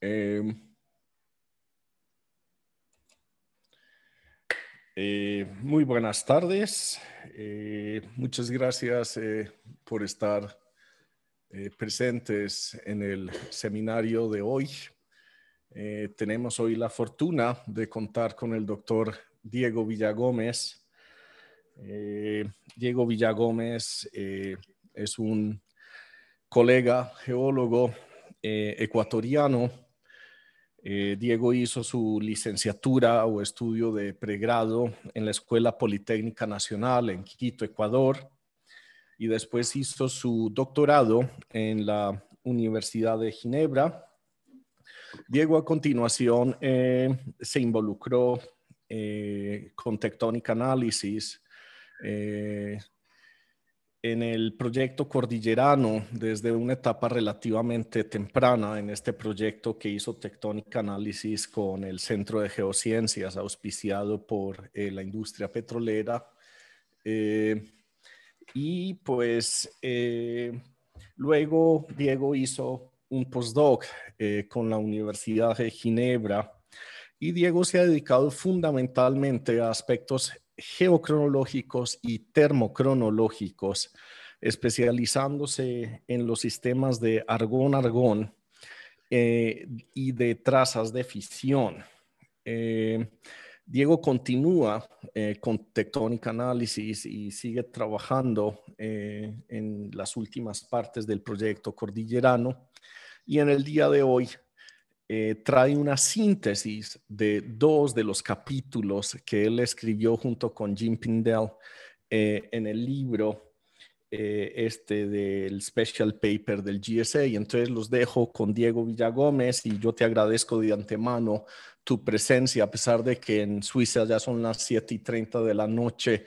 Eh, Muy buenas tardes. Muchas gracias por estar presentes en el seminario de hoy. Tenemos hoy la fortuna de contar con el doctor Diego Villagómez. Diego Villagómez es un colega geólogo ecuatoriano. Diego hizo su licenciatura o estudio de pregrado en la Escuela Politécnica Nacional en Quito, Ecuador, y después hizo su doctorado en la Universidad de Ginebra. Diego a continuación se involucró con Tectonic Analysis en el proyecto cordillerano desde una etapa relativamente temprana en este proyecto que hizo Tectonic Analysis con el Centro de Geociencias auspiciado por la industria petrolera. Y pues luego Diego hizo un postdoc con la Universidad de Ginebra y Diego se ha dedicado fundamentalmente a aspectos geocronológicos y termocronológicos, especializándose en los sistemas de argón-argón y de trazas de fisión. Diego continúa con Tectonic Analysis y sigue trabajando en las últimas partes del proyecto cordillerano, y en el día de hoy trae una síntesis de dos de los capítulos que él escribió junto con Jim Pindell en el libro del special paper del GSA. Y entonces los dejo con Diego Villagómez y yo te agradezco de antemano tu presencia, a pesar de que en Suiza ya son las 7:30 de la noche.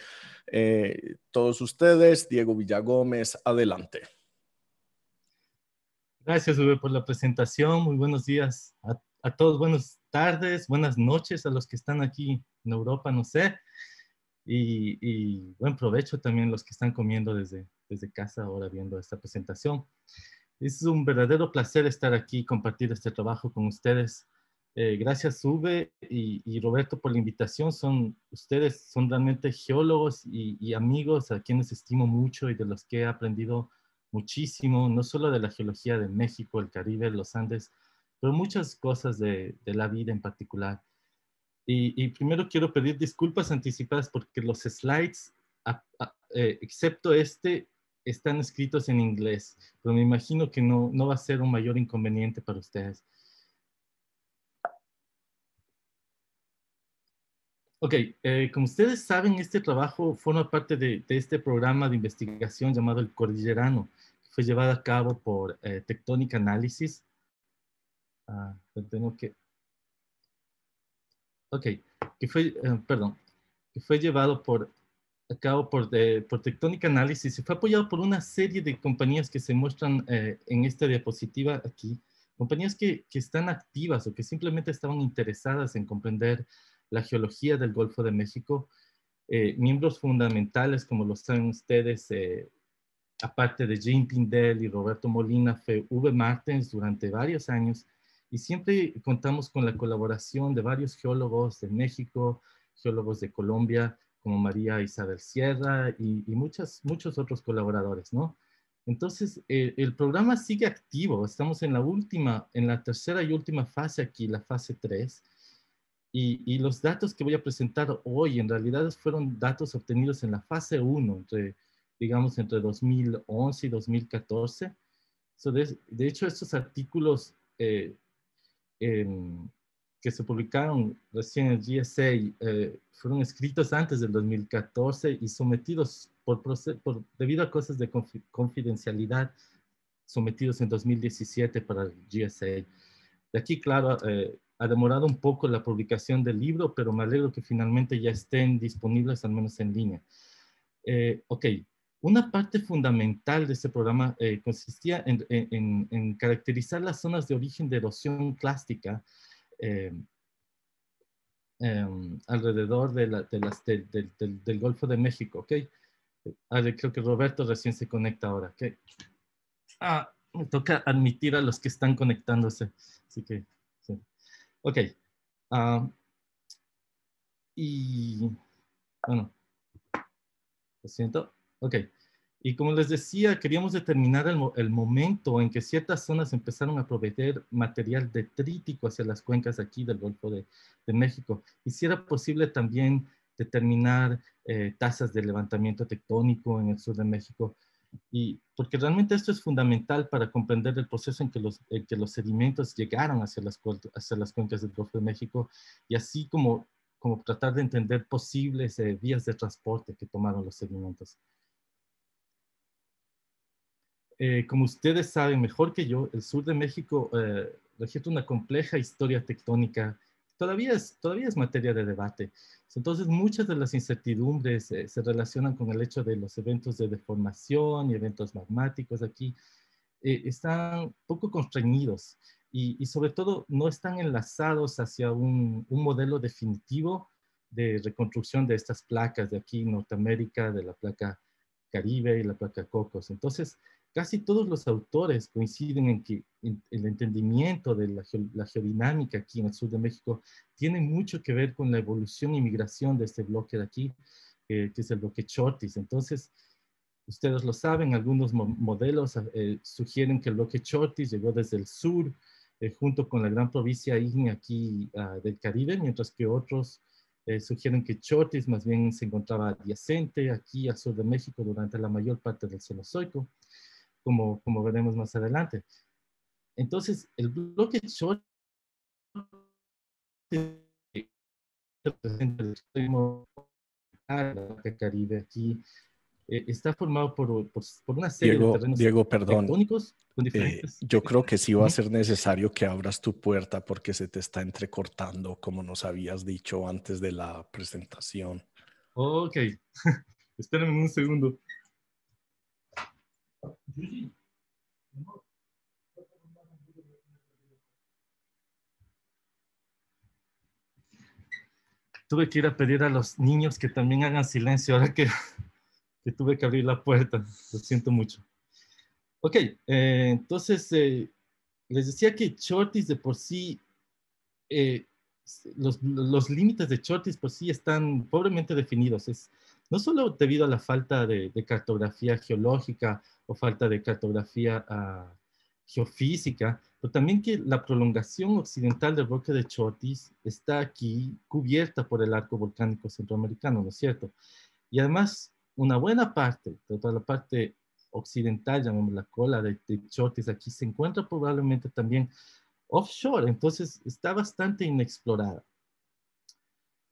Todos ustedes, Diego Villagómez, adelante. Gracias, Uwe, por la presentación. Muy buenos días a todos. Buenas tardes, buenas noches a los que están aquí en Europa, no sé. Y buen provecho también los que están comiendo desde casa ahora viendo esta presentación. Es un verdadero placer estar aquí y compartir este trabajo con ustedes. Gracias, Uwe y Roberto, por la invitación. Ustedes son realmente geólogos y amigos a quienes estimo mucho y de los que he aprendido muchísimo, no solo de la geología de México, el Caribe, los Andes, pero muchas cosas de la vida en particular. Y primero quiero pedir disculpas anticipadas porque los slides, excepto están escritos en inglés, pero me imagino que no va a ser un mayor inconveniente para ustedes. Ok, como ustedes saben, este trabajo forma parte de este programa de investigación llamado el Cordillerano, que fue llevado a cabo por Tectonic Analysis. Tengo que... Ok, que fue llevado a cabo por Tectonic Analysis y fue apoyado por una serie de compañías que se muestran en esta diapositiva aquí, compañías que están activas o que simplemente estaban interesadas en comprender la geología del Golfo de México, miembros fundamentales como lo saben ustedes, aparte de Jim Pindell y Roberto Molina, fue Uwe Martens durante varios años, y siempre contamos con la colaboración de varios geólogos de México, geólogos de Colombia, como María Isabel Sierra y muchos otros colaboradores, ¿no? Entonces, el programa sigue activo. Estamos en la tercera y última fase aquí, la fase 3. Y los datos que voy a presentar hoy en realidad fueron datos obtenidos en la fase 1, digamos, entre 2011 y 2014. De hecho, estos artículos que se publicaron recién en el GSA fueron escritos antes del 2014 y sometidos debido a cosas de confidencialidad, sometidos en 2017 para el GSA. De aquí, claro, ha demorado un poco la publicación del libro, pero me alegro que finalmente ya estén disponibles, al menos en línea. Ok, una parte fundamental de este programa consistía en caracterizar las zonas de origen de erosión clástica alrededor del Golfo de México, ¿ok? Creo que Roberto recién se conecta ahora, ¿ok? Me toca admitir a los que están conectándose, así que Ok. ah, y bueno, lo siento. Ok. Y como les decía, queríamos determinar el momento en que ciertas zonas empezaron a proveer material detrítico hacia las cuencas aquí del Golfo de México. Y si era posible también determinar tasas de levantamiento tectónico en el sur de México. Y porque realmente esto es fundamental para comprender el proceso en que los sedimentos llegaron hacia las cuencas del Golfo de México y así como tratar de entender posibles vías de transporte que tomaron los sedimentos. Como ustedes saben mejor que yo, el sur de México registra una compleja historia tectónica. Todavía es materia de debate. Entonces, muchas de las incertidumbres se relacionan con el hecho de los eventos de deformación y eventos magmáticos aquí. Están poco constreñidos y sobre todo no están enlazados hacia un modelo definitivo de reconstrucción de estas placas de aquí, Norteamérica, de la placa Caribe y la placa Cocos. Entonces, casi todos los autores coinciden en que el entendimiento de la geodinámica aquí en el sur de México tiene mucho que ver con la evolución y migración de este bloque de aquí, que es el bloque Chortis. Entonces, ustedes lo saben, algunos modelos sugieren que el bloque Chortis llegó desde el sur, junto con la gran provincia ígnea aquí del Caribe, mientras que otros sugieren que Chortis más bien se encontraba adyacente aquí al sur de México durante la mayor parte del Cenozoico, como veremos más adelante. Entonces, el bloque Chortis representa el extremo Caribe aquí, está formado por una serie de terrenos Diego, perdón. tectónicos con diferentes... Yo creo que sí va a Ujú. ser necesario que abras tu puerta porque se te está entrecortando, como nos habías dicho antes de la presentación. Ok, espérenme un segundo. Tuve que ir a pedir a los niños que también hagan silencio ahora que tuve que abrir la puerta. Lo siento mucho. Ok, entonces les decía que Chortis de por sí, eh, los límites de Chortis por sí están pobremente definidos. No solo debido a la falta de cartografía geológica o falta de cartografía geofísica, pero también que la prolongación occidental del bloque de Chortis está aquí cubierta por el arco volcánico centroamericano, ¿no es cierto? Y además, una buena parte, toda la parte occidental, llamamos la cola de Chortis, aquí se encuentra probablemente también offshore, entonces está bastante inexplorada.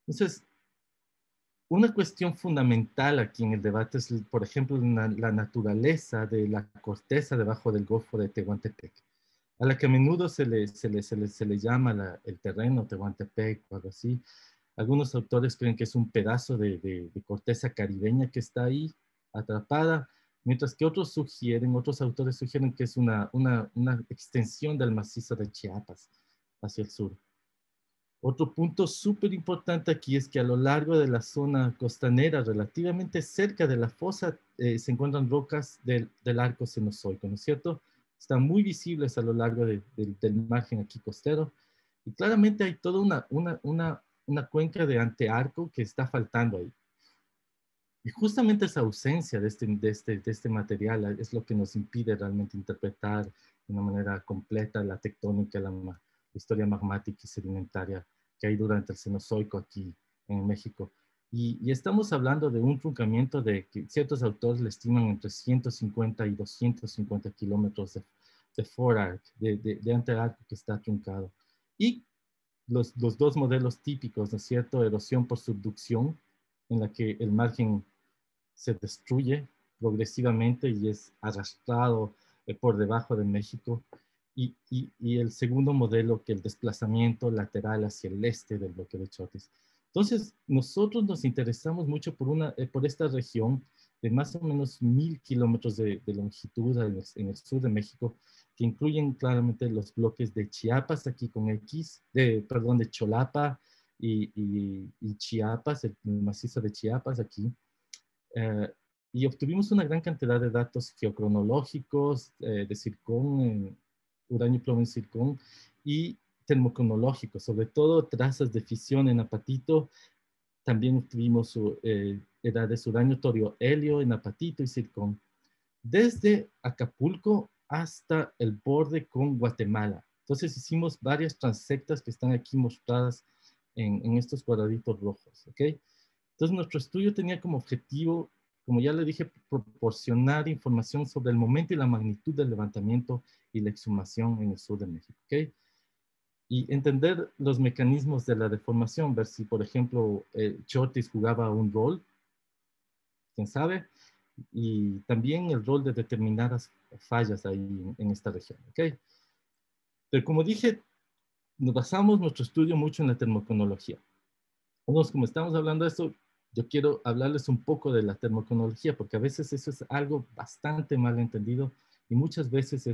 Entonces, una cuestión fundamental aquí en el debate es, por ejemplo, la naturaleza de la corteza debajo del Golfo de Tehuantepec, a la que a menudo se le llama el terreno Tehuantepec o algo así. Algunos autores creen que es un pedazo de corteza caribeña que está ahí atrapada, mientras que otros autores sugieren que es una extensión del macizo de Chiapas hacia el sur. Otro punto súper importante aquí es que a lo largo de la zona costanera, relativamente cerca de la fosa, se encuentran rocas del arco cenozoico, ¿no es cierto? Están muy visibles a lo largo del margen aquí costero. Y claramente hay toda una cuenca de antearco que está faltando ahí. Y justamente esa ausencia de este material es lo que nos impide realmente interpretar de una manera completa la tectónica, la historia magmática y sedimentaria que hay durante el Cenozoico aquí en México. Y estamos hablando de un truncamiento de que ciertos autores le estiman entre 150 y 250 kilómetros de forearc, de antearco que está truncado. Y los dos modelos típicos, ¿no es cierto? Erosión por subducción, en la que el margen se destruye progresivamente y es arrastrado por debajo de México. Y el segundo modelo, que el desplazamiento lateral hacia el este del bloque de Chortis. Entonces, nosotros nos interesamos mucho por esta región de más o menos 1000 kilómetros de longitud en el sur de México, que incluyen claramente los bloques de Chiapas, aquí con X, perdón, de Cholapa y Chiapas, el macizo de Chiapas aquí, eh, y obtuvimos una gran cantidad de datos geocronológicos de zircón, uranio, plomo en zircón, y termocronológicos, sobre todo trazas de fisión en apatito. También tuvimos edades uranio, torio, helio en apatito y zircón, desde Acapulco hasta el borde con Guatemala. Entonces hicimos varias transectas que están aquí mostradas en estos cuadraditos rojos, ¿ok? Entonces nuestro estudio tenía como objetivo, como ya le dije, proporcionar información sobre el momento y la magnitud del levantamiento y la exhumación en el sur de México, ¿ok? Y entender los mecanismos de la deformación, ver si, por ejemplo, Chotis jugaba un rol, quién sabe, y también el rol de determinadas fallas ahí en esta región, ¿ok? Pero como dije, nos basamos nuestro estudio mucho en la termocronología. Entonces, como estamos hablando de esto, yo quiero hablarles un poco de la termocronología, porque a veces eso es algo bastante mal entendido y muchas veces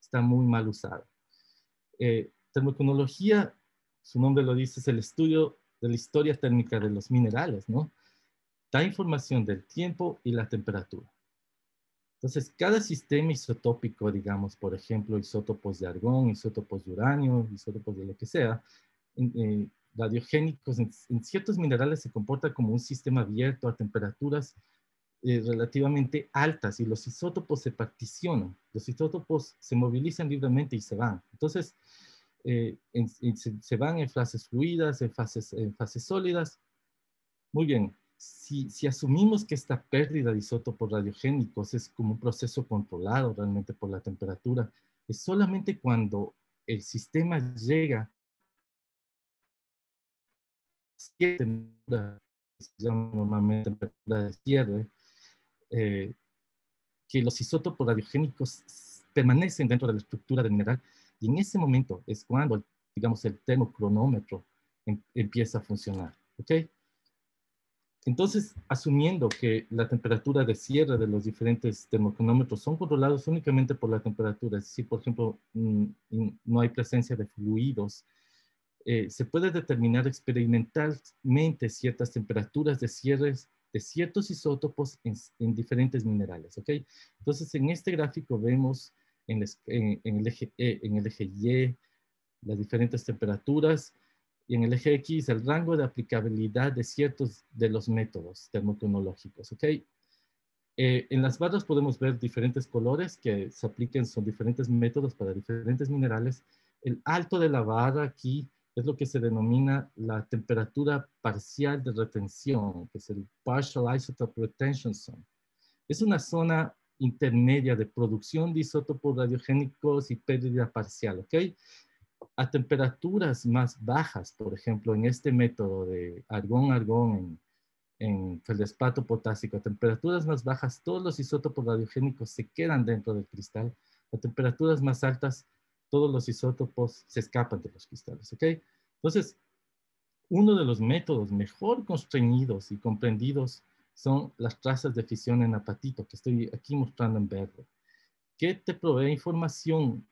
está muy mal usado. Termocronología, su nombre lo dice, es el estudio de la historia térmica de los minerales, ¿no? Da información del tiempo y la temperatura. Entonces, cada sistema isotópico, digamos, por ejemplo, isótopos de argón, isótopos de uranio, isótopos de lo que sea, radiogénicos en ciertos minerales se comporta como un sistema abierto a temperaturas relativamente altas y los isótopos se particionan, los isótopos se movilizan libremente y se van. Entonces, se van en fases fluidas, en fases sólidas. Muy bien, si asumimos que esta pérdida de isótopos radiogénicos es como un proceso controlado realmente por la temperatura, es solamente cuando el sistema llega cierta temperatura, que se llama normalmente temperatura de cierre, eh, que los isótopos radiogénicos permanecen dentro de la estructura del mineral y en ese momento es cuando, digamos, el termocronómetro empieza a funcionar, ¿ok? Entonces, asumiendo que la temperatura de cierre de los diferentes termocronómetros son controlados únicamente por la temperatura, es decir, por ejemplo, no hay presencia de fluidos, se puede determinar experimentalmente ciertas temperaturas de cierres de ciertos isótopos en diferentes minerales, ¿ok? Entonces, en este gráfico vemos en el eje en el eje Y las diferentes temperaturas y en el eje X el rango de aplicabilidad de ciertos de los métodos termocronológicos, ¿ok? En las barras podemos ver diferentes colores que se apliquen, son diferentes métodos para diferentes minerales. El alto de la barra aquí es lo que se denomina la temperatura parcial de retención, que es el Partial Isotope Retention Zone. Es una zona intermedia de producción de isótopos radiogénicos y pérdida parcial, ¿ok? A temperaturas más bajas, por ejemplo, en este método de argón-argón en feldespato potásico, a temperaturas más bajas, todos los isótopos radiogénicos se quedan dentro del cristal. A temperaturas más altas, todos los isótopos se escapan de los cristales, ¿ok? Entonces, uno de los métodos mejor constreñidos y comprendidos son las trazas de fisión en apatito, que estoy aquí mostrando en verde, que te provee información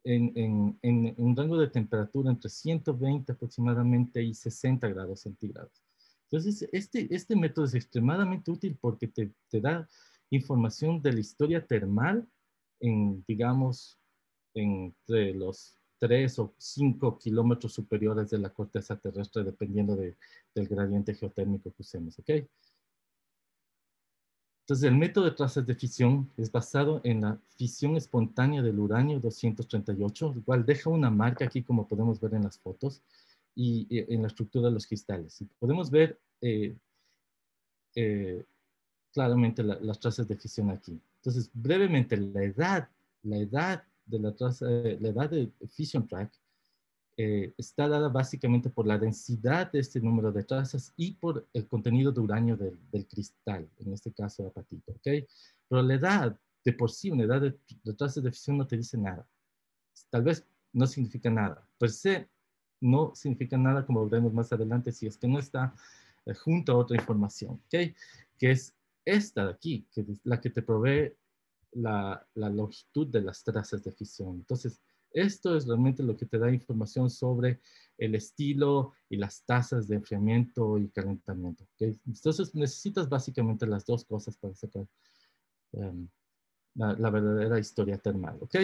en un rango de temperatura entre 120 aproximadamente y 60 grados centígrados. Entonces, este método es extremadamente útil porque te da información de la historia termal en, digamos, entre los 3 o 5 kilómetros superiores de la corteza terrestre, dependiendo del gradiente geotérmico que usemos, ¿ok? Entonces, el método de trazas de fisión es basado en la fisión espontánea del uranio 238, el cual deja una marca aquí, como podemos ver en las fotos, y en la estructura de los cristales. Y podemos ver eh, claramente las trazas de fisión aquí. Entonces, brevemente, la edad de la traza, la edad de fission track está dada básicamente por la densidad de este número de trazas y por el contenido de uranio del cristal, en este caso de apatito, ¿ok? Pero la edad de por sí, una edad de trazas de fisión no te dice nada. Tal vez no significa nada. Per se no significa nada, como veremos más adelante, si es que no está junto a otra información, ¿ok? Que es esta de aquí, que es la que te provee la longitud de las trazas de fisión. Entonces, esto es realmente lo que te da información sobre el estilo y las tasas de enfriamiento y calentamiento, ¿okay? Entonces, necesitas básicamente las dos cosas para sacar la verdadera historia termal, ¿ok?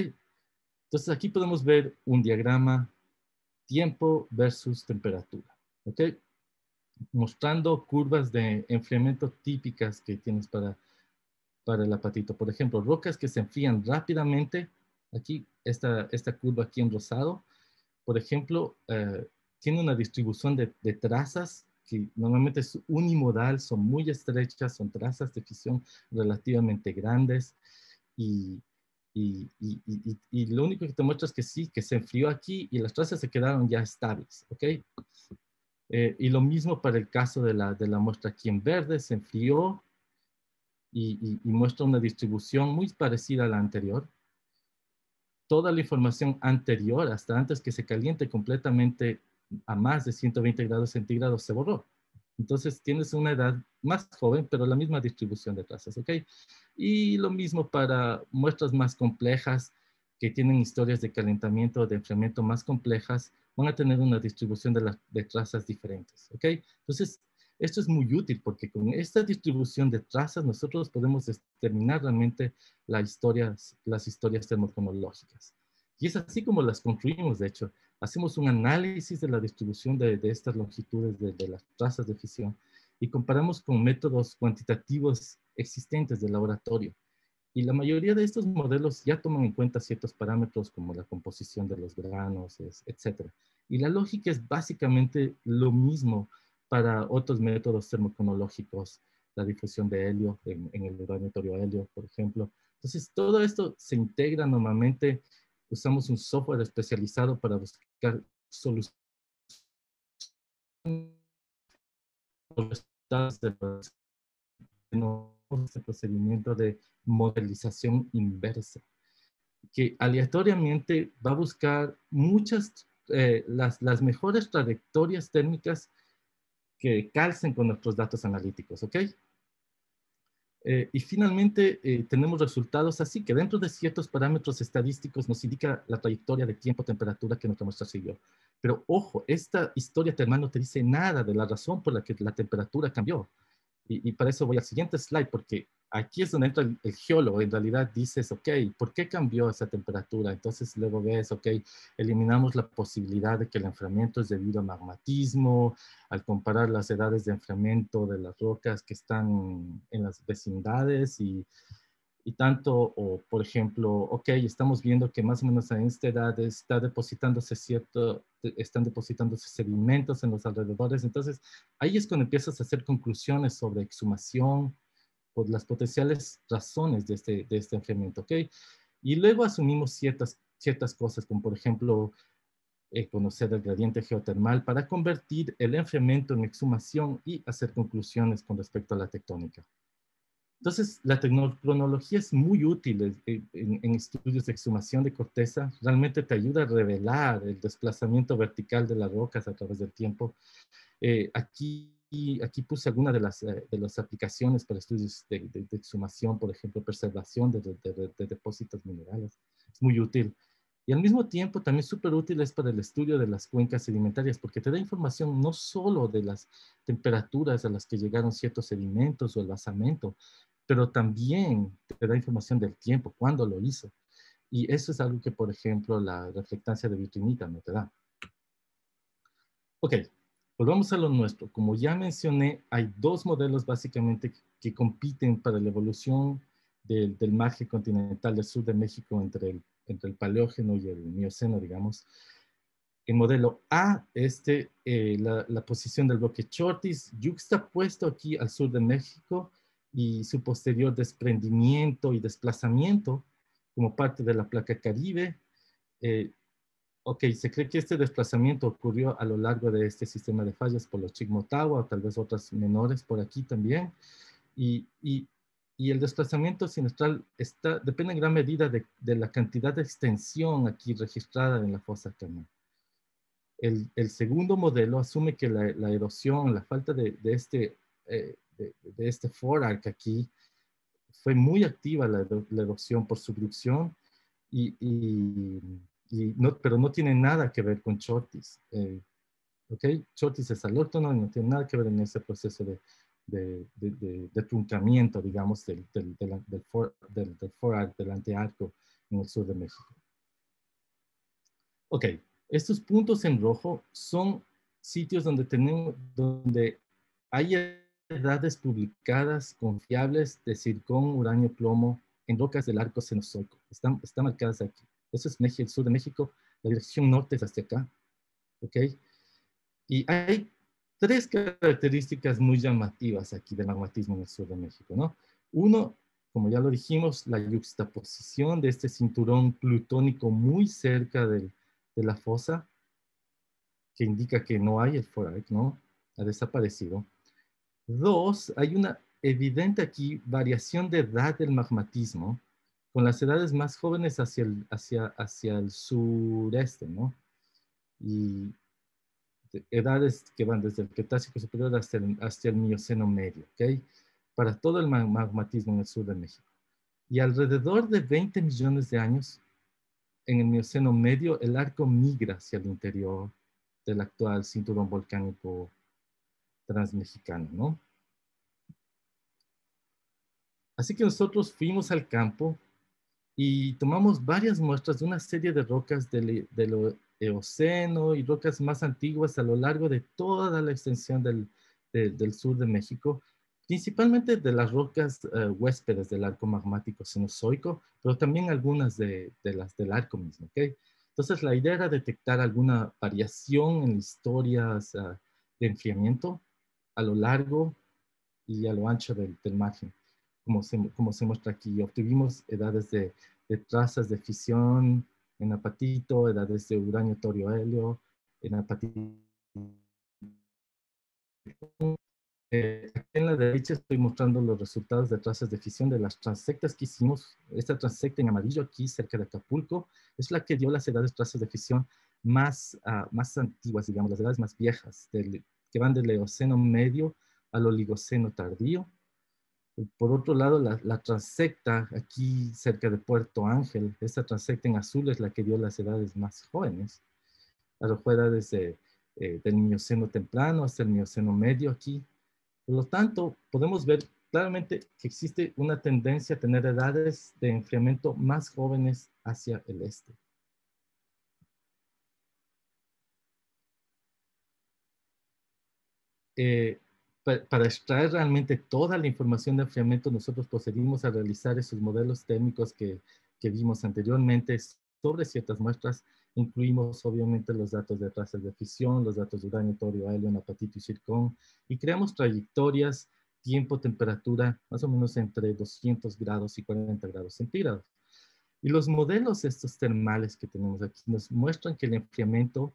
Entonces, aquí podemos ver un diagrama tiempo versus temperatura, ¿ok? Mostrando curvas de enfriamiento típicas que tienes para el apatito. Por ejemplo, rocas que se enfrían rápidamente, aquí, esta curva aquí en rosado, por ejemplo, tiene una distribución de trazas que normalmente es unimodal, son muy estrechas, son trazas de fisión relativamente grandes y, y lo único que te muestra es que sí, que se enfrió aquí y las trazas se quedaron ya estables, ¿ok? Y lo mismo para el caso de la muestra aquí en verde, se enfrió y muestra una distribución muy parecida a la anterior. Toda la información anterior, hasta antes que se caliente completamente a más de 120 grados centígrados, se borró. Entonces tienes una edad más joven, pero la misma distribución de trazas, ¿ok? Y lo mismo para muestras más complejas que tienen historias de calentamiento o de enfriamiento más complejas, van a tener una distribución de trazas diferentes, ¿ok? Entonces, esto es muy útil porque con esta distribución de trazas nosotros podemos determinar realmente las historias termocronológicas. Y es así como las construimos, de hecho. Hacemos un análisis de la distribución de estas longitudes de las trazas de fisión y comparamos con métodos cuantitativos existentes del laboratorio. Y la mayoría de estos modelos ya toman en cuenta ciertos parámetros como la composición de los granos, etc. Y la lógica es básicamente lo mismo para otros métodos termocronológicos, la difusión de helio en el laboratorio helio, por ejemplo. Entonces, todo esto se integra normalmente. Usamos un software especializado para buscar soluciones este procedimiento de modelización inversa, que aleatoriamente va a buscar muchas, las mejores trayectorias térmicas que calcen con nuestros datos analíticos, ¿ok? Y finalmente tenemos resultados así que dentro de ciertos parámetros estadísticos nos indica la trayectoria de tiempo, temperatura que nuestra muestra siguió. Pero ojo, esta historia termal no te dice nada de la razón por la que la temperatura cambió. Y para eso voy al siguiente slide, porque aquí es donde entra el geólogo. En realidad dices, ok, ¿por qué cambió esa temperatura? Entonces luego ves, ok, eliminamos la posibilidad de que el enfriamiento es debido a magmatismo, al comparar las edades de enfriamiento de las rocas que están en las vecindades y tanto, o por ejemplo, ok, estamos viendo que más o menos a esta edad están depositándose sedimentos en los alrededores. Entonces, ahí es cuando empiezas a hacer conclusiones sobre exhumación, por las potenciales razones de este enfriamiento, ok. Y luego asumimos ciertas cosas, como por ejemplo, conocer el gradiente geotermal para convertir el enfriamiento en exhumación y hacer conclusiones con respecto a la tectónica. Entonces, la tecnocronología es muy útil en estudios de exhumación de corteza. Realmente te ayuda a revelar el desplazamiento vertical de las rocas a través del tiempo. Aquí puse algunas de las aplicaciones para estudios de exhumación, por ejemplo, preservación de depósitos minerales. Es muy útil. Y al mismo tiempo también súper útil es para el estudio de las cuencas sedimentarias, porque te da información no solo de las temperaturas a las que llegaron ciertos sedimentos o el basamento, pero también te da información del tiempo, cuándo lo hizo. Y eso es algo que, por ejemplo, la reflectancia de vitrinita no te da. Ok, volvamos a lo nuestro. Como ya mencioné, hay dos modelos básicamente que compiten para la evolución del margen continental del sur de México entre el Paleógeno y el Mioceno, digamos. El modelo A, la posición del bloque Chortis, yuxtapuesto aquí al sur de México y su posterior desprendimiento y desplazamiento como parte de la placa Caribe. Ok, se cree que este desplazamiento ocurrió a lo largo de este sistema de fallas por los Chicmotawa o tal vez otras menores por aquí también. Y, y, y el desplazamiento sinestral depende en gran medida de la cantidad de extensión aquí registrada en la fosa Carmel. El segundo modelo asume que la erosión, la falta de este forarc aquí, fue muy activa la erosión por subducción pero no tiene nada que ver con Chortis. ¿Ok? Chortis es alóctono y no tiene nada que ver en ese proceso de truncamiento, digamos, del forarc, del antearco en el sur de México. Ok, Estos puntos en rojo son sitios donde hay edades publicadas confiables de zircón, uranio, plomo en rocas del arco cenozoico. Están marcadas aquí. Eso es México, el sur de México. La dirección norte es hacia acá. ¿Ok? Y hay tres características muy llamativas aquí del magmatismo en el sur de México, ¿no? Uno, como ya lo dijimos, la yuxtaposición de este cinturón plutónico muy cerca de la fosa, que indica que no hay el Forac, ¿no? Ha desaparecido. Dos, hay una evidente aquí variación de edad del magmatismo, con las edades más jóvenes hacia el sureste, ¿no? Y edades que van desde el Cretácico superior hasta el Mioceno medio, ¿ok? Para todo el magmatismo en el sur de México. Y alrededor de 20 millones de años, en el Mioceno medio, el arco migra hacia el interior del actual cinturón volcánico transmexicano, ¿no? Así que nosotros fuimos al campo y tomamos varias muestras de una serie de rocas del Eoceno y rocas más antiguas a lo largo de toda la extensión del sur de México, principalmente de las rocas huéspedes del arco magmático cenozoico, pero también algunas de las del arco mismo, ¿ok? Entonces la idea era detectar alguna variación en historias de enfriamiento a lo largo y a lo ancho del margen, como se muestra aquí. Obtuvimos edades de trazas de fisión en apatito, edades de uranio, torio, helio, en apatito. Aquí en la derecha estoy mostrando los resultados de trazas de fisión de las transectas que hicimos. Esta transecta en amarillo aquí cerca de Acapulco es la que dio las edades trazas de fisión más antiguas, digamos, las edades más viejas, que van del Eoceno medio al Oligoceno tardío. Por otro lado, la transecta aquí cerca de Puerto Ángel, esta transecta en azul es la que dio las edades más jóvenes. Arrojó edades del Mioceno temprano hasta el Mioceno medio aquí. Por lo tanto, podemos ver claramente que existe una tendencia a tener edades de enfriamiento más jóvenes hacia el este. Para extraer realmente toda la información de enfriamiento, nosotros procedimos a realizar esos modelos térmicos que vimos anteriormente sobre ciertas muestras. Incluimos obviamente los datos de trazas de fisión, los datos de uranio, torio, helio, apatito y zircón, y creamos trayectorias, tiempo, temperatura, más o menos entre 200 grados y 40 grados centígrados. Y los modelos estos termales que tenemos aquí nos muestran que el enfriamiento,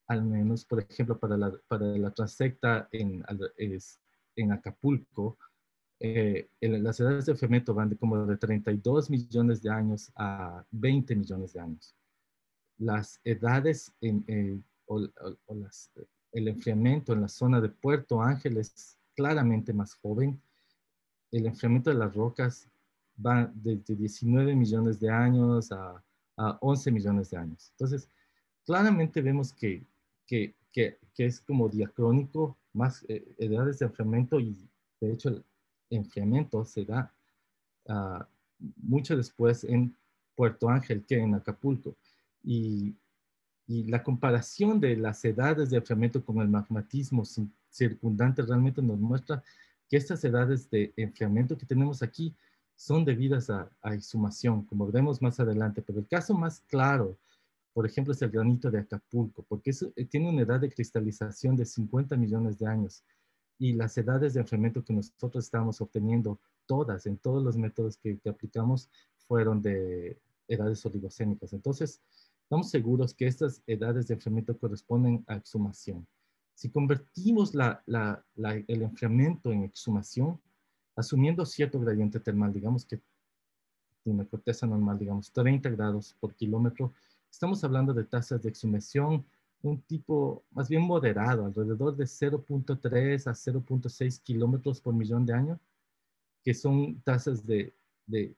al menos, por ejemplo, para la transecta en Acapulco, las edades de enfriamiento van de como de 32 millones de años a 20 millones de años. Las edades el enfriamiento en la zona de Puerto Ángel es claramente más joven. El enfriamiento de las rocas va desde 19 millones de años a 11 millones de años. Entonces, claramente vemos que es como diacrónico, más edades de enfriamiento, y de hecho el enfriamiento se da mucho después en Puerto Ángel que en Acapulco. Y, y la comparación de las edades de enfriamiento con el magmatismo circundante realmente nos muestra que estas edades de enfriamiento que tenemos aquí son debidas a exhumación, como veremos más adelante. Pero el caso más claro, por ejemplo, es el granito de Acapulco, porque eso tiene una edad de cristalización de 50 millones de años. Y las edades de enfriamiento que nosotros estamos obteniendo, todas, en todos los métodos que aplicamos, fueron de edades oligocénicas. Entonces, estamos seguros que estas edades de enfriamiento corresponden a exhumación. Si convertimos el enfriamiento en exhumación, asumiendo cierto gradiente termal, digamos que de una corteza normal, digamos 30 grados por kilómetro, estamos hablando de tasas de exhumación, un tipo más bien moderado, alrededor de 0.3 a 0.6 kilómetros por millón de años, que son tasas de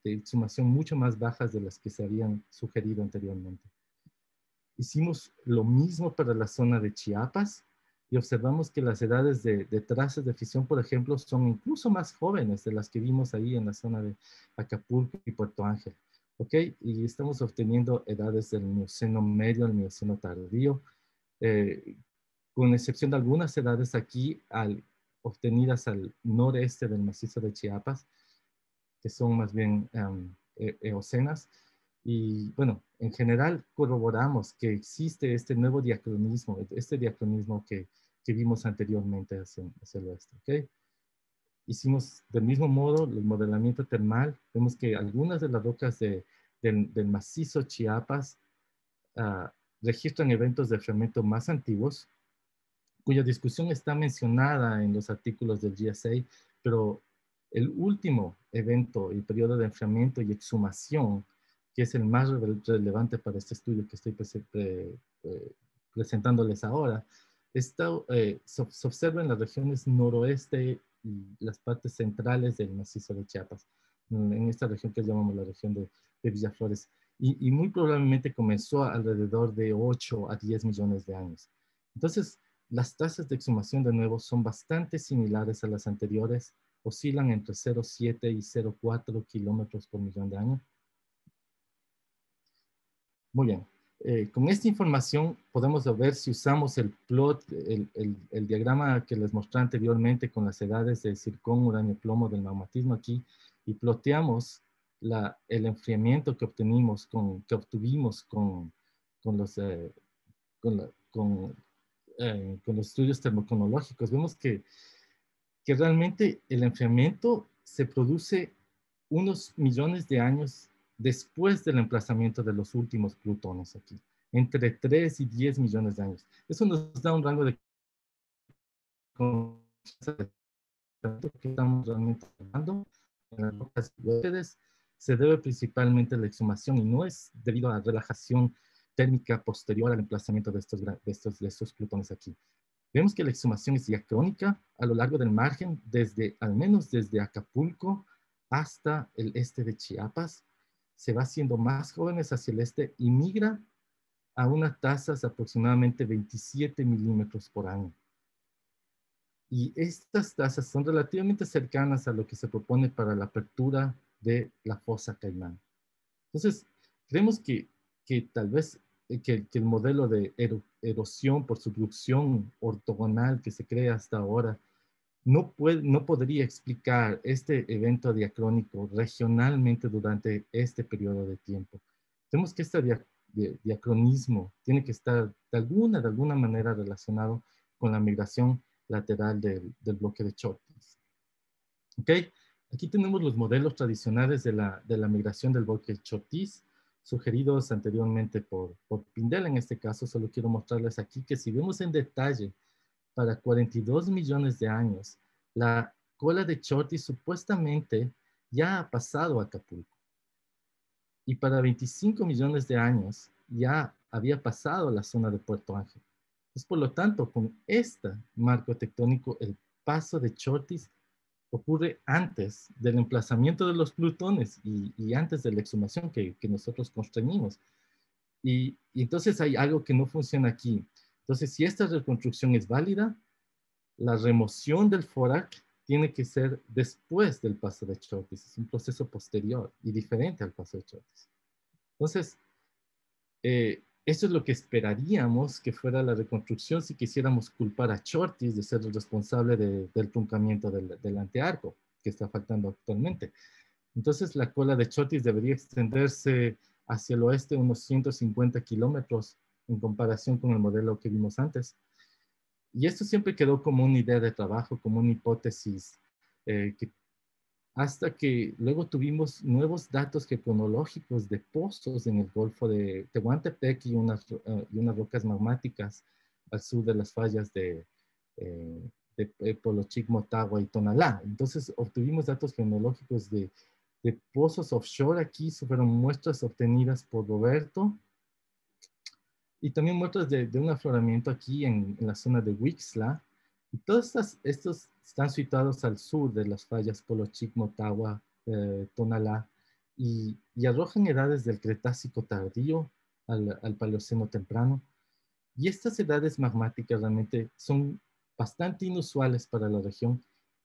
exhumación mucho más bajas de las que se habían sugerido anteriormente. Hicimos lo mismo para la zona de Chiapas y observamos que las edades de trazas de fisión, por ejemplo, son incluso más jóvenes de las que vimos ahí en la zona de Acapulco y Puerto Ángel. ¿ok? Y estamos obteniendo edades del Mioceno medio al Mioceno tardío, eh, con excepción de algunas edades aquí obtenidas al noreste del macizo de Chiapas, que son más bien eocenas. Y bueno, en general corroboramos que existe este nuevo diacronismo, este diacronismo que vimos anteriormente hacia el oeste, ¿ok? Hicimos del mismo modo el modelamiento termal. Vemos que algunas de las rocas del macizo Chiapas registran eventos de enfriamiento más antiguos, cuya discusión está mencionada en los artículos del GSA, pero el último evento y periodo de enfriamiento y exhumación, que es el más relevante para este estudio que estoy presentándoles ahora, se observa en las regiones noroeste y las partes centrales del macizo de Chiapas, en esta región que llamamos la región de Villaflores, y muy probablemente comenzó alrededor de 8 a 10 millones de años. Entonces, las tasas de exhumación de nuevo son bastante similares a las anteriores, oscilan entre 0,7 y 0,4 kilómetros por millón de años. Muy bien. Con esta información podemos ver si usamos el plot, el diagrama que les mostré anteriormente con las edades de zircón, uranio, plomo del magmatismo aquí, y ploteamos el enfriamiento que obtuvimos con los, con los estudios termocronológicos. Vemos que realmente el enfriamiento se produce unos millones de años después del emplazamiento de los últimos plutones aquí, entre 3 y 10 millones de años. Eso nos da un rango de confianza que estamos realmente hablando. En las rocas huéspedes se debe principalmente a la exhumación y no es debido a la relajación térmica posterior al emplazamiento de estos plutones aquí. Vemos que la exhumación es diacrónica a lo largo del margen, al menos desde Acapulco hasta el este de Chiapas. Se va haciendo más jóvenes hacia el este y migra a unas tasas de aproximadamente 27 milímetros por año. Y estas tasas son relativamente cercanas a lo que se propone para la apertura de la fosa Caimán. Entonces, creemos que tal vez que el modelo de erosión por subducción ortogonal que se crea hasta ahora no podría explicar este evento diacrónico regionalmente durante este periodo de tiempo. Tenemos que este diacronismo tiene que estar de alguna manera relacionado con la migración lateral del bloque de Chortis. ¿Ok? Aquí tenemos los modelos tradicionales de la migración del bloque Chortis, sugeridos anteriormente por Pindel en este caso. Solo quiero mostrarles aquí que si vemos en detalle para 42 millones de años, la cola de Chortis supuestamente ya ha pasado a Acapulco. Y para 25 millones de años ya había pasado a la zona de Puerto Ángel. Entonces, por lo tanto, con este marco tectónico, el paso de Chortis ocurre antes del emplazamiento de los plutones y antes de la exhumación que nosotros constreñimos. Y entonces hay algo que no funciona aquí. Entonces, si esta reconstrucción es válida, la remoción del FORAC tiene que ser después del paso de Chortis. Es un proceso posterior y diferente al paso de Chortis. Entonces, eso es lo que esperaríamos que fuera la reconstrucción si quisiéramos culpar a Chortis de ser el responsable del truncamiento del antearco que está faltando actualmente. Entonces, la cola de Chortis debería extenderse hacia el oeste unos 150 kilómetros en comparación con el modelo que vimos antes. Y esto siempre quedó como una idea de trabajo, como una hipótesis, hasta que luego tuvimos nuevos datos geocronológicos de pozos en el Golfo de Tehuantepec y unas rocas magmáticas al sur de las fallas de Polochic, Motagua y Tonalá. Entonces obtuvimos datos geológicos de pozos offshore aquí, fueron muestras obtenidas por Roberto, y también muestras de un afloramiento aquí en la zona de Wixla. Y todos estos están situados al sur de las fallas Polochic, Motagua, Tonalá, y arrojan edades del Cretácico tardío al Paleoceno temprano. Y estas edades magmáticas realmente son bastante inusuales para la región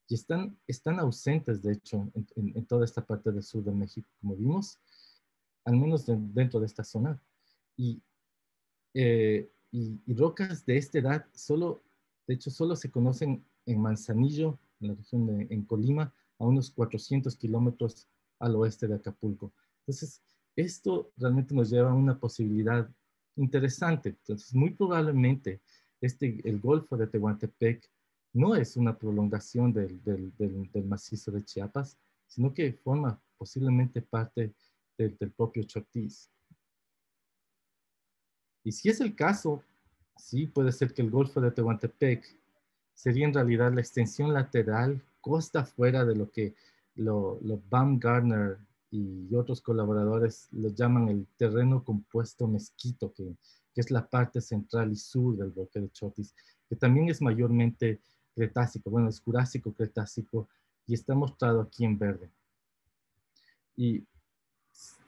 y están ausentes, de hecho, en toda esta parte del sur de México, como vimos. al menos dentro de esta zona. Y, y rocas de esta edad de hecho, solo se conocen en Manzanillo, en la región en Colima, a unos 400 kilómetros al oeste de Acapulco. Entonces, esto realmente nos lleva a una posibilidad interesante. Entonces, muy probablemente el Golfo de Tehuantepec no es una prolongación del macizo de Chiapas, sino que forma posiblemente parte del propio Chortiz. Y si es el caso, sí puede ser que el Golfo de Tehuantepec sería en realidad la extensión lateral, costa afuera de lo que lo Baumgartner y otros colaboradores lo llaman el terreno compuesto mezquito, que es la parte central y sur del bloque de Chotis, que también es mayormente cretácico, bueno, es jurásico cretácico y está mostrado aquí en verde. Y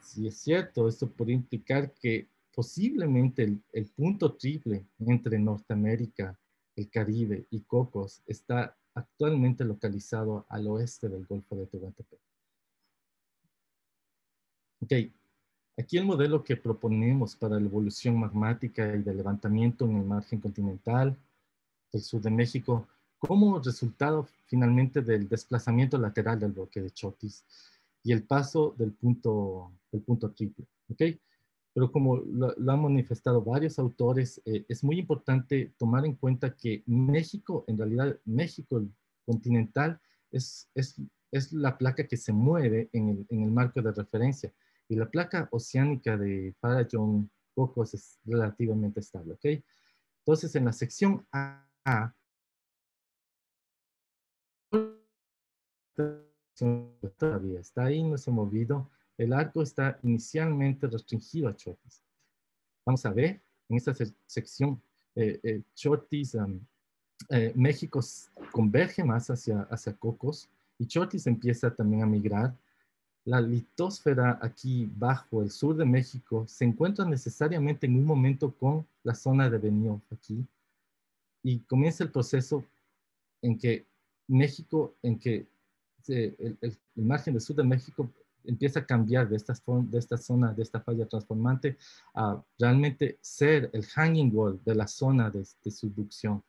si es cierto, esto podría implicar que posiblemente el punto triple entre Norteamérica, el Caribe y Cocos está actualmente localizado al oeste del Golfo de Tehuantepec. Ok, aquí el modelo que proponemos para la evolución magmática y de levantamiento en el margen continental del sur de México como resultado finalmente del desplazamiento lateral del bloque de Chotis y el paso del punto triple. ¿Ok? Pero como lo han manifestado varios autores, es muy importante tomar en cuenta que México, en realidad México el continental, es la placa que se mueve en el marco de referencia. Y la placa oceánica de Farallón-Cocos es relativamente estable. ¿Ok? Entonces, en la sección A, todavía está ahí, no se ha movido. El arco está inicialmente restringido a Chotis. Vamos a ver en esta sección Chotis, México converge más hacia Cocos y Chotis empieza también a migrar. La litósfera aquí bajo el sur de México se encuentra necesariamente en un momento con la zona de Benioff aquí y comienza el proceso en que México, en que el margen del sur de México empieza a cambiar de esta zona, de esta falla transformante, a realmente ser el hanging wall de la zona de subducción.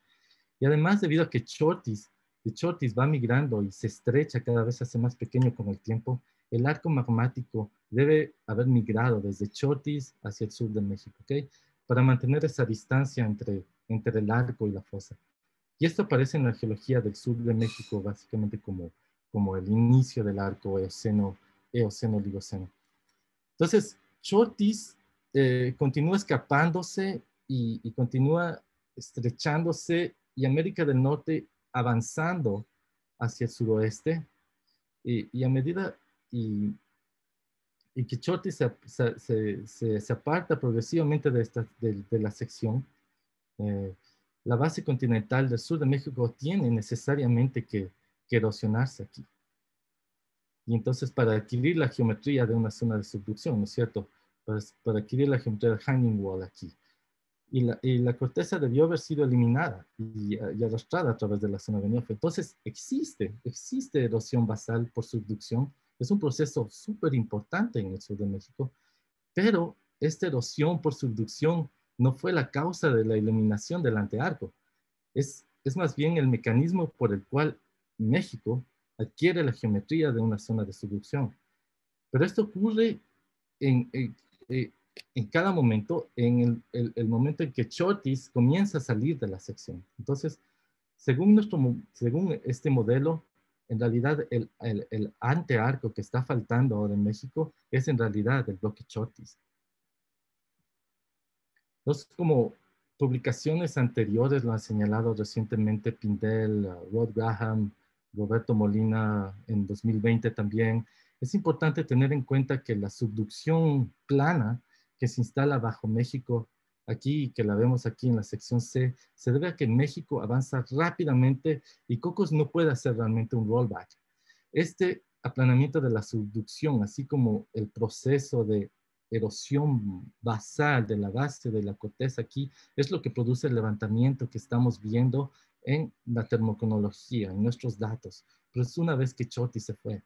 Y además, debido a que de Chortis va migrando y se estrecha, cada vez se hace más pequeño con el tiempo, el arco magmático debe haber migrado desde Chortis hacia el sur de México, ¿ok? Para mantener esa distancia entre el arco y la fosa. Y esto aparece en la geología del sur de México, básicamente como el inicio del arco Eoceno-Oligoceno. Entonces, Chortis continúa escapándose y continúa estrechándose y América del Norte avanzando hacia el suroeste. Y a medida y que Chortis se aparta progresivamente de la sección, eh, la base continental del sur de México tiene necesariamente que erosionarse aquí. Y entonces para adquirir la geometría de una zona de subducción, ¿no es cierto? Para adquirir la geometría del hanging wall aquí. Y la corteza debió haber sido eliminada y arrastrada a través de la zona de Benioff. Entonces existe erosión basal por subducción. Es un proceso súper importante en el sur de México, pero esta erosión por subducción no fue la causa de la eliminación del antearco. Es más bien el mecanismo por el cual México adquiere la geometría de una zona de subducción. Pero esto ocurre en, en, en cada momento, en el momento en que Chortis comienza a salir de la sección. Entonces, según este modelo, en realidad el antearco que está faltando ahora en México es en realidad el bloque Chortis. Entonces, como publicaciones anteriores lo han señalado recientemente Pindell, Rod Graham, Roberto Molina en 2020 también, es importante tener en cuenta que la subducción plana que se instala bajo México aquí, que la vemos aquí en la sección C, se debe a que México avanza rápidamente y Cocos no puede hacer realmente un rollback. Este aplanamiento de la subducción, así como el proceso de erosión basal de la base de la corteza aquí, es lo que produce el levantamiento que estamos viendo en la termocronología, en nuestros datos. Pero es una vez que Chortis se fue.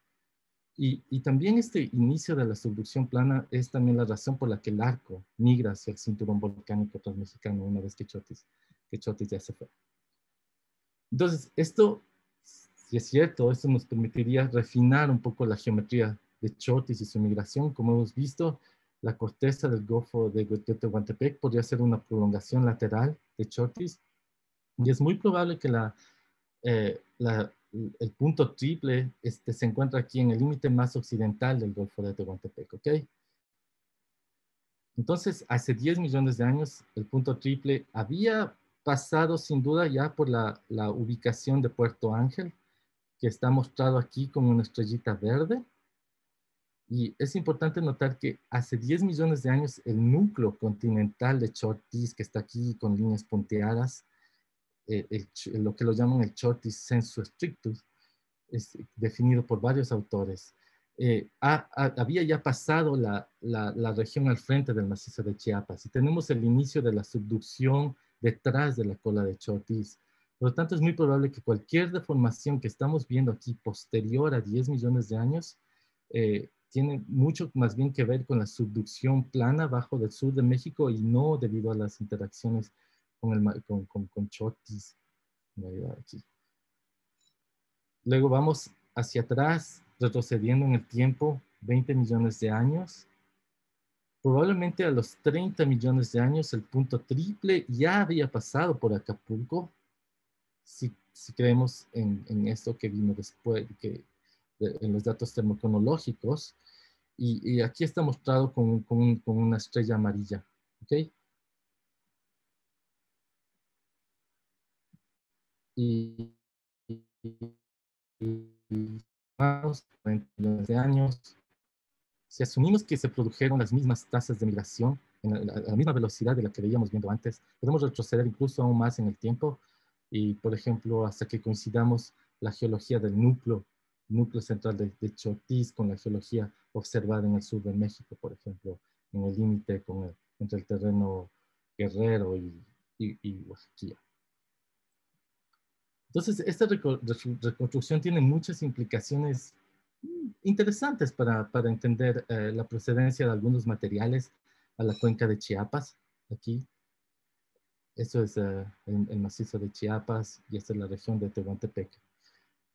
Y también este inicio de la subducción plana es también la razón por la que el arco migra hacia el cinturón volcánico transmexicano una vez que Chotis ya se fue. Entonces, esto, si es cierto, esto nos permitiría refinar un poco la geometría de Chotis y su migración. Como hemos visto, la corteza del Golfo de Tehuantepec podría ser una prolongación lateral de Chotis, y es muy probable que el punto triple se encuentra aquí en el límite más occidental del Golfo de Tehuantepec, ¿ok? Entonces, hace 10 millones de años, el punto triple había pasado sin duda ya por la ubicación de Puerto Ángel, que está mostrado aquí como una estrellita verde. Y es importante notar que hace 10 millones de años el núcleo continental de Chortis, que está aquí con líneas punteadas, lo que lo llaman el Chortis sensu strictus, es definido por varios autores. Había ya pasado la región al frente del macizo de Chiapas y tenemos el inicio de la subducción detrás de la cola de Chortis. Por lo tanto, es muy probable que cualquier deformación que estamos viendo aquí posterior a 10 millones de años tiene mucho más bien que ver con la subducción plana bajo del sur de México y no debido a las interacciones con Chortis. Aquí. Luego vamos hacia atrás, retrocediendo en el tiempo 20 millones de años. Probablemente a los 30 millones de años el punto triple ya había pasado por Acapulco, si creemos en esto que vino después, en los datos termocronológicos. Y aquí está mostrado con una estrella amarilla. ¿Ok? Y vamos, 20 millones de años. Si asumimos que se produjeron las mismas tasas de migración, a la misma velocidad de la que veíamos viendo antes, podemos retroceder incluso aún más en el tiempo y, por ejemplo, hasta que coincidamos la geología del núcleo central de Chortis con la geología observada en el sur de México, por ejemplo, en el límite entre el terreno guerrero y Oaxaca. Entonces, esta reconstrucción tiene muchas implicaciones interesantes para entender la procedencia de algunos materiales a la cuenca de Chiapas. Aquí, esto es el macizo de Chiapas y esta es la región de Tehuantepec.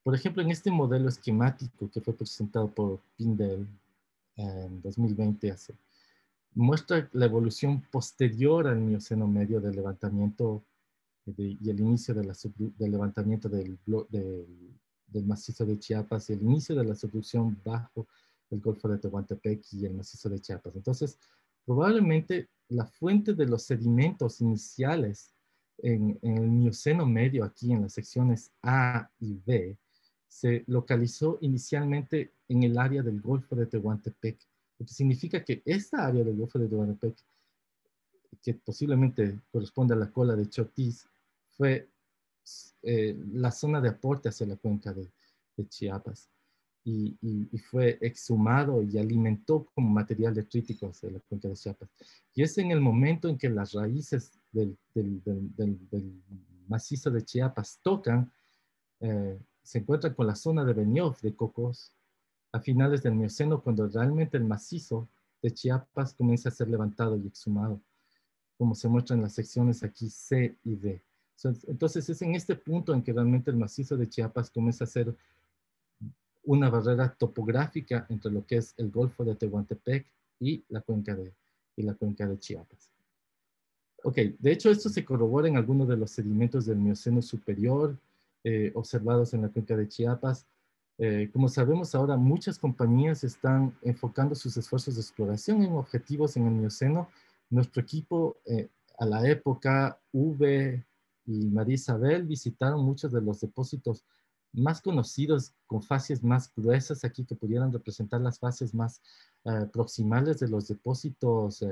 Por ejemplo, en este modelo esquemático que fue presentado por Pindel en 2020, muestra la evolución posterior al Mioceno medio del levantamiento y el inicio del levantamiento del macizo de Chiapas y el inicio de la subducción bajo el Golfo de Tehuantepec y el macizo de Chiapas. Entonces, probablemente la fuente de los sedimentos iniciales en el Mioceno medio, aquí en las secciones A y B, se localizó inicialmente en el área del Golfo de Tehuantepec, lo que significa que esta área del Golfo de Tehuantepec, que posiblemente corresponde a la cola de Chortis, fue la zona de aporte hacia la cuenca de Chiapas y fue exhumado y alimentó como material detrítico hacia la cuenca de Chiapas. Y es en el momento en que las raíces del macizo de Chiapas tocan, se encuentran con la zona de Benioff de Cocos a finales del Mioceno, cuando realmente el macizo de Chiapas comienza a ser levantado y exhumado, como se muestra en las secciones aquí C y D. Entonces es en este punto en que realmente el macizo de Chiapas comienza a ser una barrera topográfica entre lo que es el Golfo de Tehuantepec y la cuenca de Chiapas. Ok, de hecho esto se corrobora en algunos de los sedimentos del Mioceno superior observados en la cuenca de Chiapas. Como sabemos ahora, muchas compañías están enfocando sus esfuerzos de exploración en objetivos en el Mioceno. Nuestro equipo, a la época, V y María Isabel visitaron muchos de los depósitos más conocidos con fases más gruesas aquí que pudieran representar las fases más proximales de los depósitos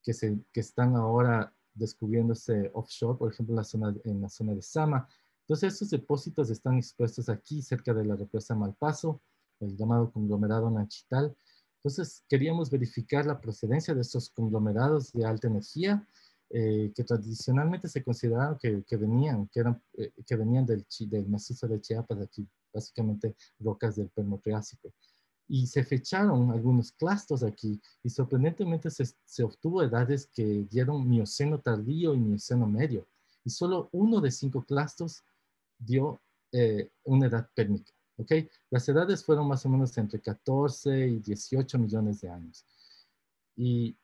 que están ahora descubriéndose offshore, por ejemplo, en la zona de Sama. Entonces, estos depósitos están expuestos aquí, cerca de la represa Malpaso, el llamado conglomerado Nanchital. Entonces, queríamos verificar la procedencia de estos conglomerados de alta energía, que tradicionalmente se consideraban que venían del macizo de Chiapas, aquí, básicamente rocas del Permo Triásico. y se fecharon algunos clastos aquí y sorprendentemente se obtuvo edades que dieron Mioceno tardío y Mioceno medio y solo uno de 5 clastos dio una edad pérmica. ¿Ok? Las edades fueron más o menos entre 14 y 18 millones de años. Y,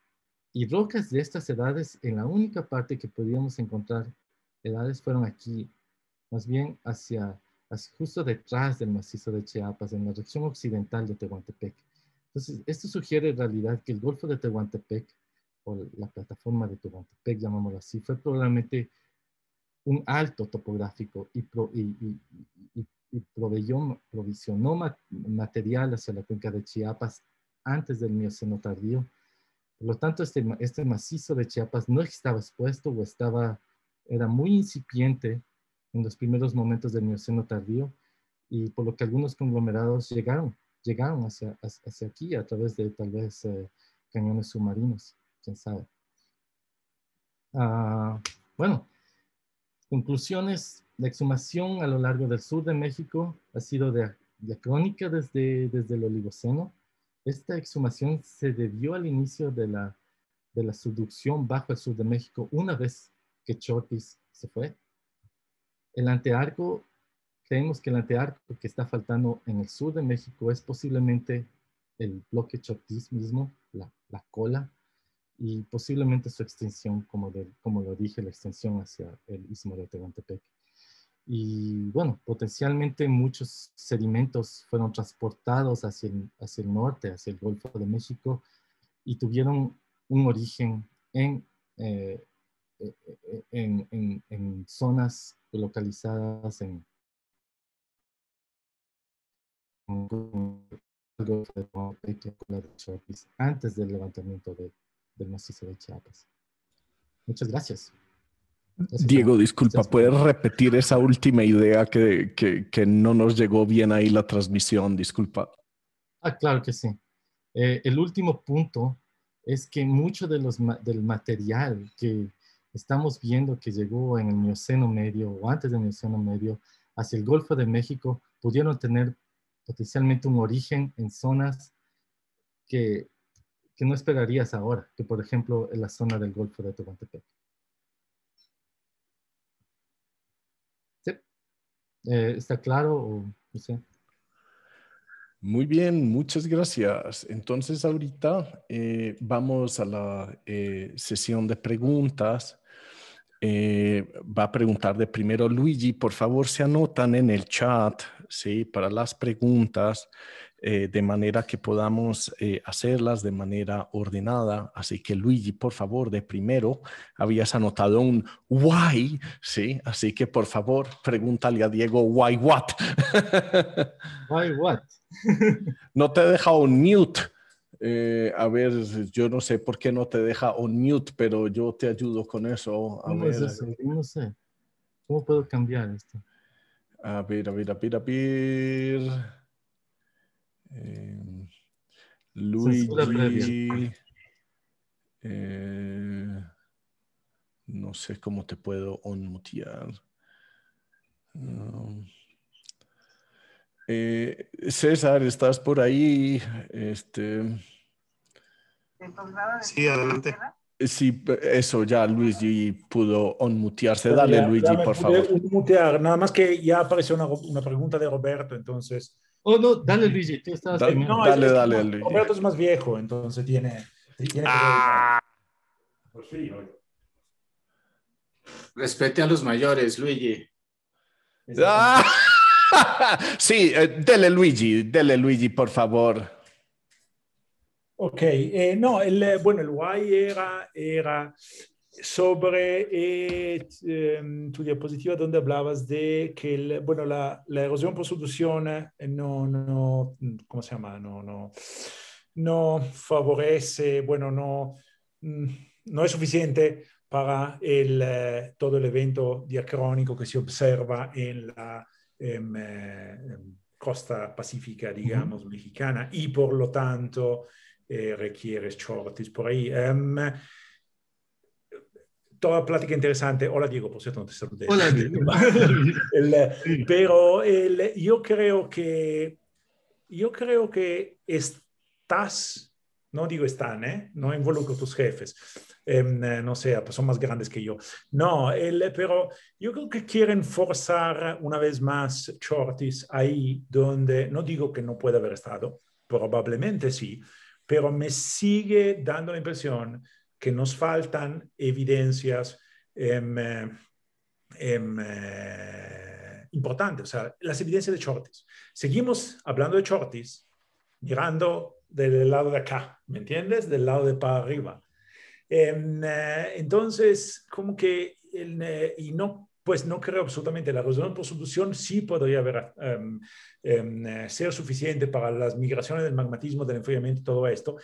y rocas de estas edades, en la única parte que podíamos encontrar edades fueron aquí, más bien hacia justo detrás del macizo de Chiapas, en la región occidental de Tehuantepec. Entonces, esto sugiere en realidad que el Golfo de Tehuantepec, o la plataforma de Tehuantepec, llamámoslo así, fue probablemente un alto topográfico y provisionó material hacia la cuenca de Chiapas antes del Mioceno tardío. Por lo tanto, este macizo de Chiapas no estaba expuesto o era muy incipiente en los primeros momentos del Mioceno tardío, y por lo que algunos conglomerados llegaron hacia aquí a través de tal vez cañones submarinos, quién sabe. Bueno, conclusiones: la exhumación a lo largo del sur de México ha sido diacrónica desde el Oligoceno. Esta exhumación se debió al inicio de la subducción bajo el sur de México una vez que Chortis se fue. El antearco, creemos que el antearco que está faltando en el sur de México es posiblemente el bloque Chortis mismo, la cola, y posiblemente su extensión, como lo dije, la extensión hacia el istmo de Tehuantepec. Y bueno, potencialmente muchos sedimentos fueron transportados hacia el norte, hacia el Golfo de México, y tuvieron un origen en zonas localizadas en antes del levantamiento del macizo de Chiapas. Muchas gracias. Diego, disculpa, ¿puedes repetir esa última idea que no nos llegó bien ahí la transmisión? Disculpa. Claro que sí. El último punto es que mucho del material que estamos viendo que llegó en el Mioceno medio o antes del Mioceno medio hacia el Golfo de México pudieron tener potencialmente un origen en zonas que no esperarías ahora, que por ejemplo en la zona del Golfo de Tehuantepec. ¿Sí? ¿Está claro o no sé? Muy bien, muchas gracias. Entonces ahorita vamos a la sesión de preguntas. Va a preguntar de primero Luigi. Por favor, se anotan en el chat, ¿sí? Para las preguntas, de manera que podamos hacerlas de manera ordenada. Así que Luigi, por favor, de primero, habías anotado un why, ¿sí? Así que por favor, pregúntale a Diego, why what? Why what? No te deja un mute. A ver, yo no sé por qué no te deja un mute, pero yo te ayudo con eso. ¿Cómo es eso? No sé. ¿Cómo puedo cambiar esto? A ver. Luigi. No sé cómo te puedo unmutear. César, ¿estás por ahí? Sí, adelante. Sí, eso ya Luigi pudo unmutearse. Bueno, Dale, ya Luigi, me por pude favor. mutear, nada más que ya apareció una pregunta de Roberto, entonces... Oh, no, dale, Luigi, tú estabas primero. No, Dale, no, Luigi. Roberto es más viejo, entonces tiene que... Por fin, Respete a los mayores, Luigi. Ah, sí, dele Luigi, por favor. Ok, no, bueno, el why era sobre tu diapositiva donde hablabas de que bueno, la erosión por subducción no, ¿cómo se llama? No favorece, bueno, no es suficiente para todo el evento diacrónico que se observa en la costa pacífica, digamos, mexicana, y por lo tanto requiere Chortis por ahí. Toda plática interesante. Hola, Diego, por cierto, no te saludé. Hola, Diego. Pero yo creo que estás, no digo están, no involucro a tus jefes, no sé, pues son más grandes que yo. No, pero yo creo que quieren forzar una vez más Shortis ahí donde, no digo que no puede haber estado, probablemente sí, pero me sigue dando la impresión que nos faltan evidencias importantes, o sea, las evidencias de Shortis. Seguimos hablando de Shortis, mirando del lado de acá, ¿me entiendes? Del lado de para arriba. Entonces, como que, y no, pues no creo absolutamente, la resolución por subducción sí podría haber, ser suficiente para las migraciones del magmatismo, del enfriamiento y todo esto,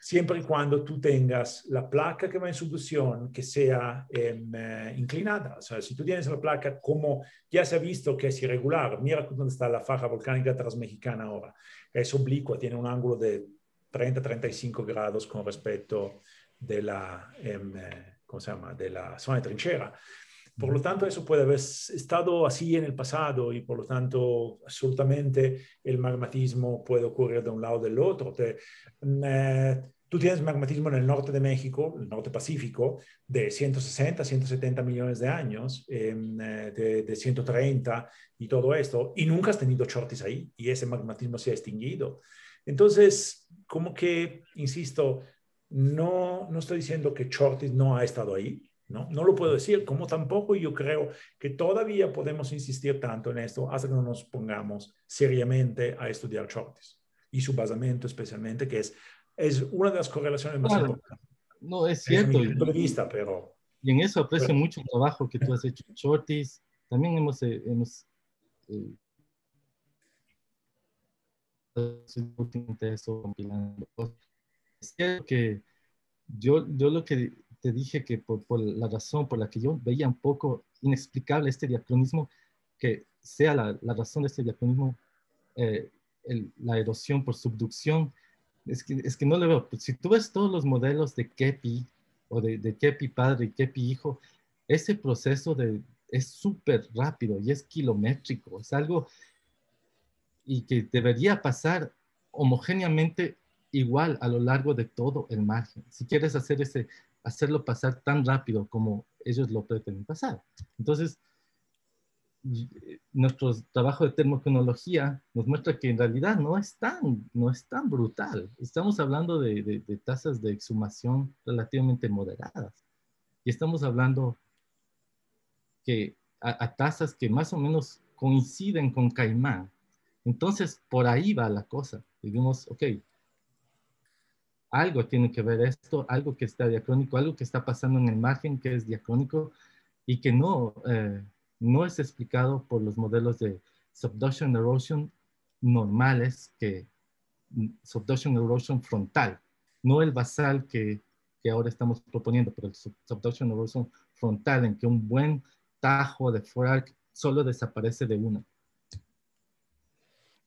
siempre y cuando tú tengas la placa que va en subducción que sea inclinada. O sea, si tú tienes la placa, como ya se ha visto que es irregular, mira dónde está la faja volcánica transmexicana ahora, es oblicua, tiene un ángulo de 30-35 grados con respecto de la, ¿cómo se llama?, de la zona de trinchera. Por lo tanto, eso puede haber estado así en el pasado y por lo tanto, absolutamente el magmatismo puede ocurrir de un lado o del otro. Tú tienes magmatismo en el norte de México, el norte Pacífico, de 160, 170 millones de años, de 130 y todo esto, y nunca has tenido Shortis ahí y ese magmatismo se ha extinguido. Entonces, como que, insisto, no estoy diciendo que Shortis no ha estado ahí, no lo puedo decir, como tampoco yo creo que todavía podemos insistir tanto en esto hasta que no nos pongamos seriamente a estudiar Shortis y su basamento especialmente, que es una de las correlaciones más importantes. No, es Desde cierto. mi punto de vista, pero... Y en eso aprecio mucho el trabajo que tú has hecho en Shortis. También hemos eso compilando. Es cierto que yo lo que te dije que por la razón por la que yo veía un poco inexplicable este diacronismo, que sea la razón de este diacronismo, la erosión por subducción, es que no le veo. Si tú ves todos los modelos de Kepi o de Kepi padre y Kepi hijo, ese proceso es súper rápido y es kilométrico, es algo y que debería pasar homogéneamente igual a lo largo de todo el margen. Si quieres hacerlo pasar tan rápido como ellos lo pretenden pasar. Entonces, nuestro trabajo de termocronología nos muestra que en realidad no es tan brutal. Estamos hablando de tasas de exhumación relativamente moderadas. Y estamos hablando que a tasas que más o menos coinciden con Caimán. Entonces, por ahí va la cosa. Digamos, ok, algo tiene que ver esto, algo que está diacrónico, algo que está pasando en el margen que es diacrónico y que no es explicado por los modelos de subduction erosion normales, subduction erosion frontal, no el basal que ahora estamos proponiendo, pero el subduction erosion frontal, en que un buen tajo de forarc solo desaparece de una.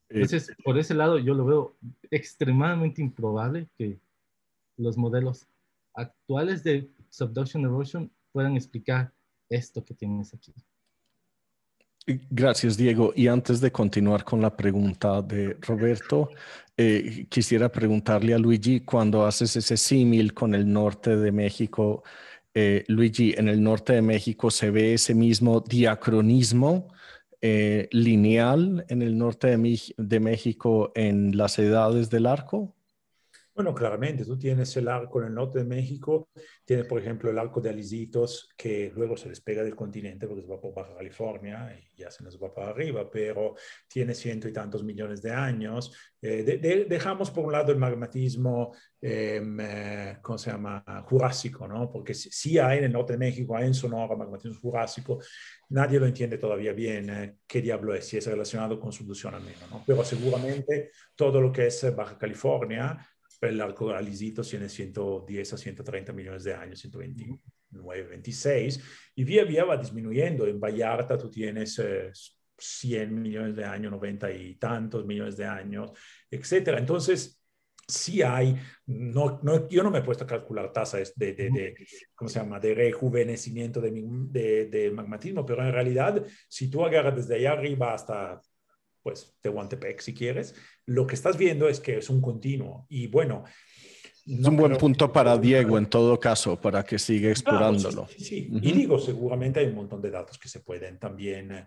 Entonces, por ese lado, yo lo veo extremadamente improbable que los modelos actuales de subduction erosion puedan explicar esto que tienes aquí. Gracias, Diego. Y antes de continuar con la pregunta de Roberto, quisiera preguntarle a Luigi, cuando haces ese símil con el norte de México, Luigi, ¿en el norte de México se ve ese mismo diacronismo lineal en el norte de México en las edades del arco? Bueno, claramente, tú tienes el arco en el norte de México, tienes, por ejemplo, el arco de Alisitos, que luego se despega del continente porque se va por Baja California y ya se nos va para arriba, pero tiene 100 y tantos millones de años. Dejamos por un lado el magmatismo, ¿cómo se llama? Jurásico, ¿no? Porque sí hay en el norte de México, hay en Sonora magmatismo jurásico. Nadie lo entiende todavía bien qué diablo es, si es relacionado con subducción o menos, ¿no? Pero seguramente todo lo que es Baja California, el arco de Alisitos tiene 110 a 130 millones de años, 129, 26, y vía va disminuyendo. En Vallarta tú tienes 100 millones de años, 90 y tantos millones de años, etcétera. Entonces, sí hay, yo no me he puesto a calcular tasas ¿cómo se llama?, de rejuvenecimiento de magmatismo, pero en realidad, si tú agarras desde allá arriba hasta pues Tehuantepec si quieres, lo que estás viendo es que es un continuo. Y bueno, es un buen punto para Diego en todo caso, para que siga explorándolo. Claro, sí. Y digo, seguramente hay un montón de datos que se pueden también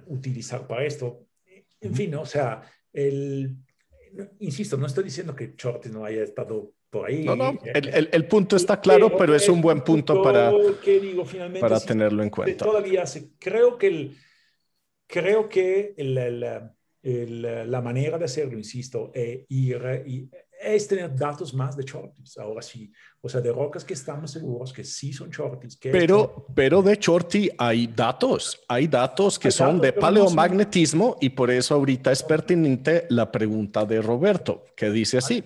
utilizar para esto. En fin, o sea, insisto, no estoy diciendo que Shorty no haya estado por ahí. No, el punto está claro, pero es un buen punto que digo, finalmente, para tenerlo en cuenta. Todavía creo que la manera de hacerlo, insisto, es tener datos más de shorties. Ahora sí, o sea, de rocas que estamos seguros que sí son shorties. Pero de shorty hay datos que son de paleomagnetismo y por eso ahorita es pertinente la pregunta de Roberto, que dice así.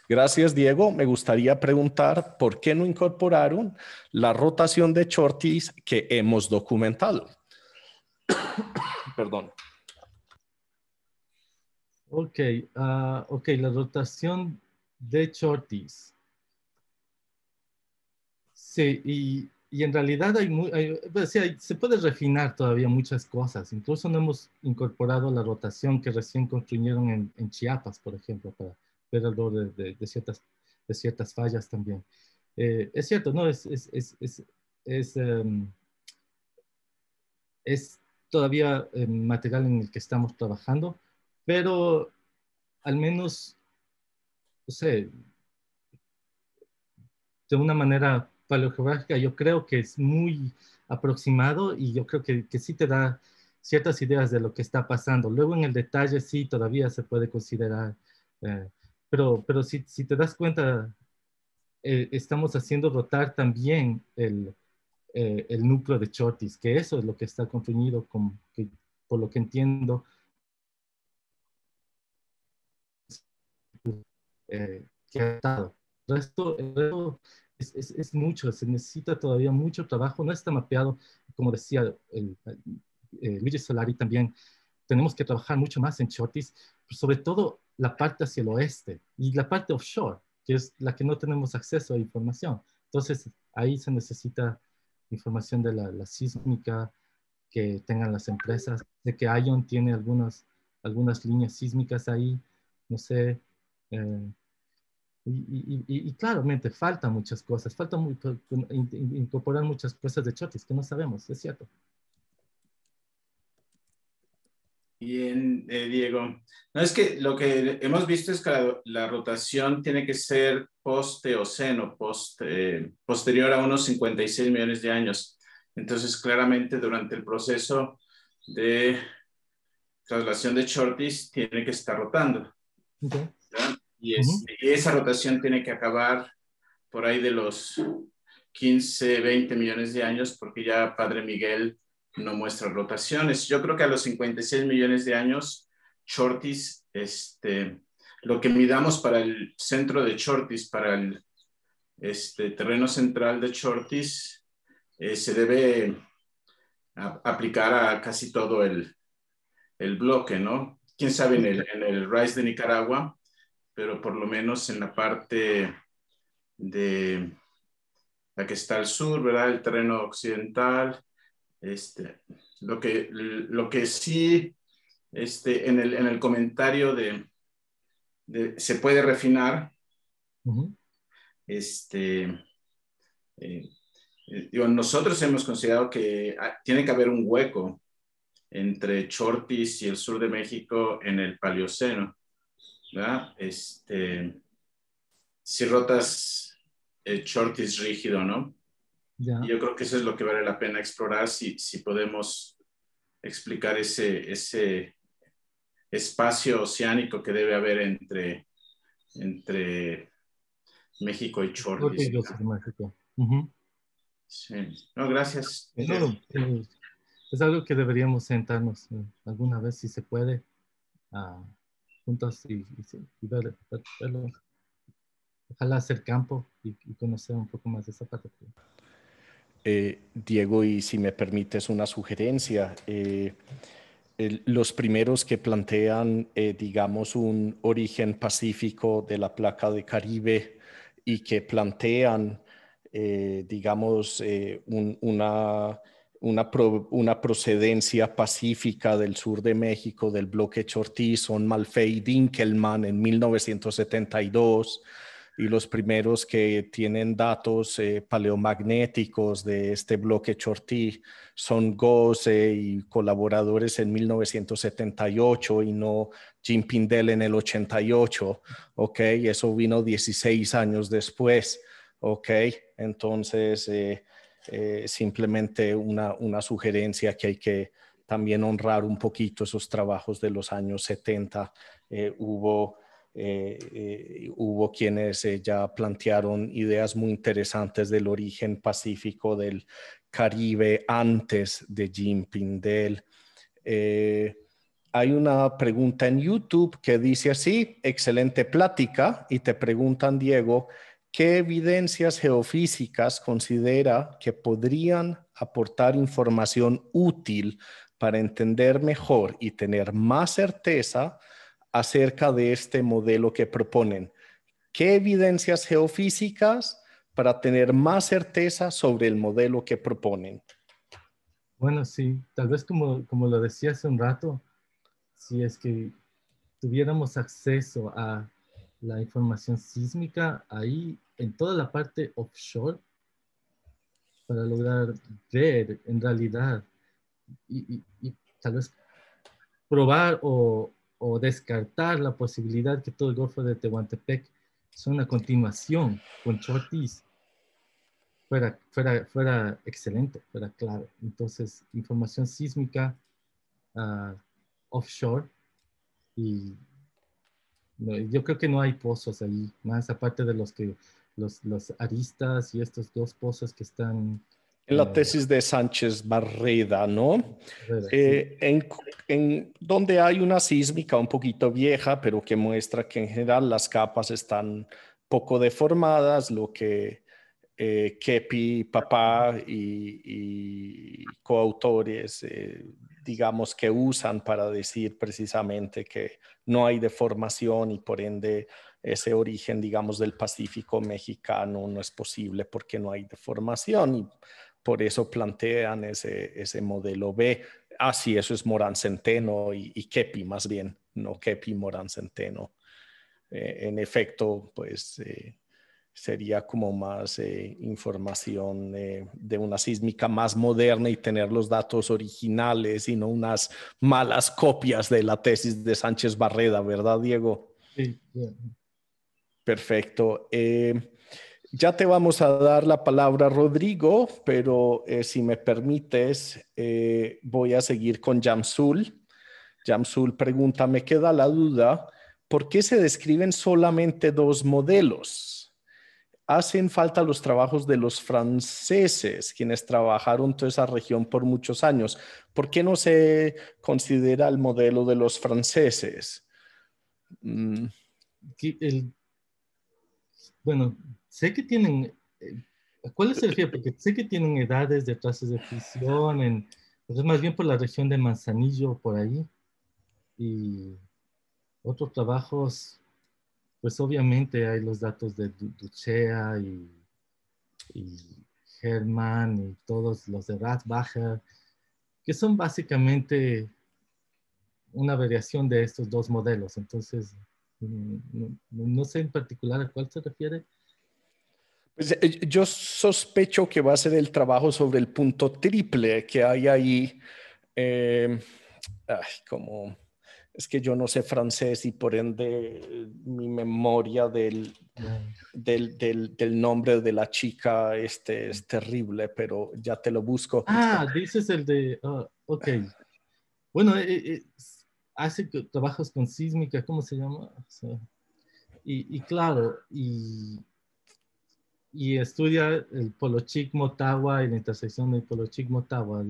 Gracias, Diego. Me gustaría preguntar por qué no incorporaron la rotación de shorties que hemos documentado. Perdón. Ok, la rotación de shorties. Sí, y en realidad se puede refinar todavía muchas cosas. Incluso no hemos incorporado la rotación que recién construyeron en Chiapas, por ejemplo, para ver algo de ciertas fallas también. Es cierto, ¿no? Es todavía material en el que estamos trabajando, pero al menos, no sé, de una manera paleogeográfica, yo creo que es muy aproximado y yo creo que sí te da ciertas ideas de lo que está pasando. Luego en el detalle sí todavía se puede considerar, pero si te das cuenta, estamos haciendo rotar también el núcleo de Chortis, que eso es lo que está construido, por lo que entiendo, que ha estado. El resto es mucho, se necesita todavía mucho trabajo, no está mapeado, como decía Luigi Solari también, tenemos que trabajar mucho más en Shorties, sobre todo la parte hacia el oeste y la parte offshore, que es la que no tenemos acceso a información. Entonces, ahí se necesita información de la sísmica que tengan las empresas, de que ION tiene algunas líneas sísmicas ahí, no sé, y claramente faltan muchas cosas, falta incorporar muchas cosas de Chortis que no sabemos, es cierto. Bien, Diego. No, es que lo que hemos visto es que la rotación tiene que ser post-eoceno, posterior a unos 56 millones de años. Entonces, claramente, durante el proceso de traslación de Shorties, tiene que estar rotando. Okay. Y esa rotación tiene que acabar por ahí de los 15, 20 millones de años, porque ya Padre Miguel no muestra rotaciones. Yo creo que a los 56 millones de años, Shorties, lo que midamos para el centro de Shorties, para el terreno central de Shorties, se debe aplicar a casi todo el bloque, ¿no? Quién sabe en el RISE de Nicaragua, pero por lo menos en la parte de la que está al sur, ¿verdad? El terreno occidental. Lo que sí, en el comentario se puede refinar, nosotros hemos considerado que tiene que haber un hueco entre Chortis y el sur de México en el Paleoceno, ¿verdad? Si rotas Chortis rígido, ¿no? Ya. Y yo creo que eso es lo que vale la pena explorar, si podemos explicar ese espacio oceánico que debe haber entre México y Chortis. Sí. No, gracias. No, es algo que deberíamos sentarnos alguna vez, si se puede, juntos y verlo. Ojalá hacer campo y conocer un poco más de esa parte. Diego, y si me permites una sugerencia, los primeros que plantean, digamos, un origen pacífico de la placa de Caribe y que plantean, digamos, una una procedencia pacífica del sur de México, del bloque Chortí, son Malfay y Dinkelman en 1972, y los primeros que tienen datos paleomagnéticos de este bloque Chortí son Gose y colaboradores en 1978 y no Jim Pindell en el 88, ¿ok? Eso vino 16 años después, ¿ok? Entonces, simplemente una sugerencia que hay que también honrar un poquito esos trabajos de los años 70. Hubo quienes ya plantearon ideas muy interesantes del origen pacífico del Caribe antes de Jim Pindell. Hay una pregunta en YouTube que dice así: excelente plática, y te preguntan, Diego, ¿qué evidencias geofísicas considera que podrían aportar información útil para entender mejor y tener más certeza acerca de este modelo que proponen? ¿Qué evidencias geofísicas para tener más certeza sobre el modelo que proponen? Bueno, sí, tal vez como lo decía hace un rato, si es que tuviéramos acceso a la información sísmica ahí en toda la parte offshore para lograr ver en realidad y tal vez probar o descartar la posibilidad que todo el Golfo de Tehuantepec son una continuación con Chortis fuera excelente, fuera clave. Entonces, información sísmica offshore y no, yo creo que no hay pozos ahí, más aparte de los aristas y estos dos pozos que están... En la tesis de Sánchez Barreda, ¿no? Sí. En donde hay una sísmica un poquito vieja, pero que muestra que en general las capas están poco deformadas, lo que Kepi, Papá y coautores, digamos, que usan para decir precisamente que no hay deformación y por ende ese origen, digamos, del Pacífico mexicano no es posible porque no hay deformación, y por eso plantean ese modelo B. Ah, sí, eso es Morán Centeno y Kepi más bien, no Kepi, Morán Centeno. En efecto, pues sería como más información de una sísmica más moderna y tener los datos originales y no unas malas copias de la tesis de Sánchez Barreda, ¿verdad, Diego? Sí, yeah. Perfecto. Ya te vamos a dar la palabra, Rodrigo, pero si me permites, voy a seguir con Jamsul. Jamsul pregunta, me queda la duda, ¿por qué se describen solamente dos modelos? Hacen falta los trabajos de los franceses, quienes trabajaron toda esa región por muchos años. ¿Por qué no se considera el modelo de los franceses? Bueno, sé que tienen, ¿a cuáles se refiere? Porque sé que tienen edades de traces de fisión, entonces más bien por la región de Manzanillo, por ahí, y otros trabajos, pues obviamente hay los datos de Duchea y Hermann y todos los de Rathbacher, que son básicamente una variación de estos dos modelos. Entonces, no sé en particular a cuál se refiere. Pues, yo sospecho que va a ser el trabajo sobre el punto triple que hay ahí. eh, Como es que yo no sé francés y por ende mi memoria del nombre de la chica es terrible, pero ya te lo busco. Dices el de, ok. Bueno, hace trabajos con sísmica, ¿cómo se llama? O sea, y claro, y estudia el Polochic-Motagua y la intersección del Polochic-Motagua.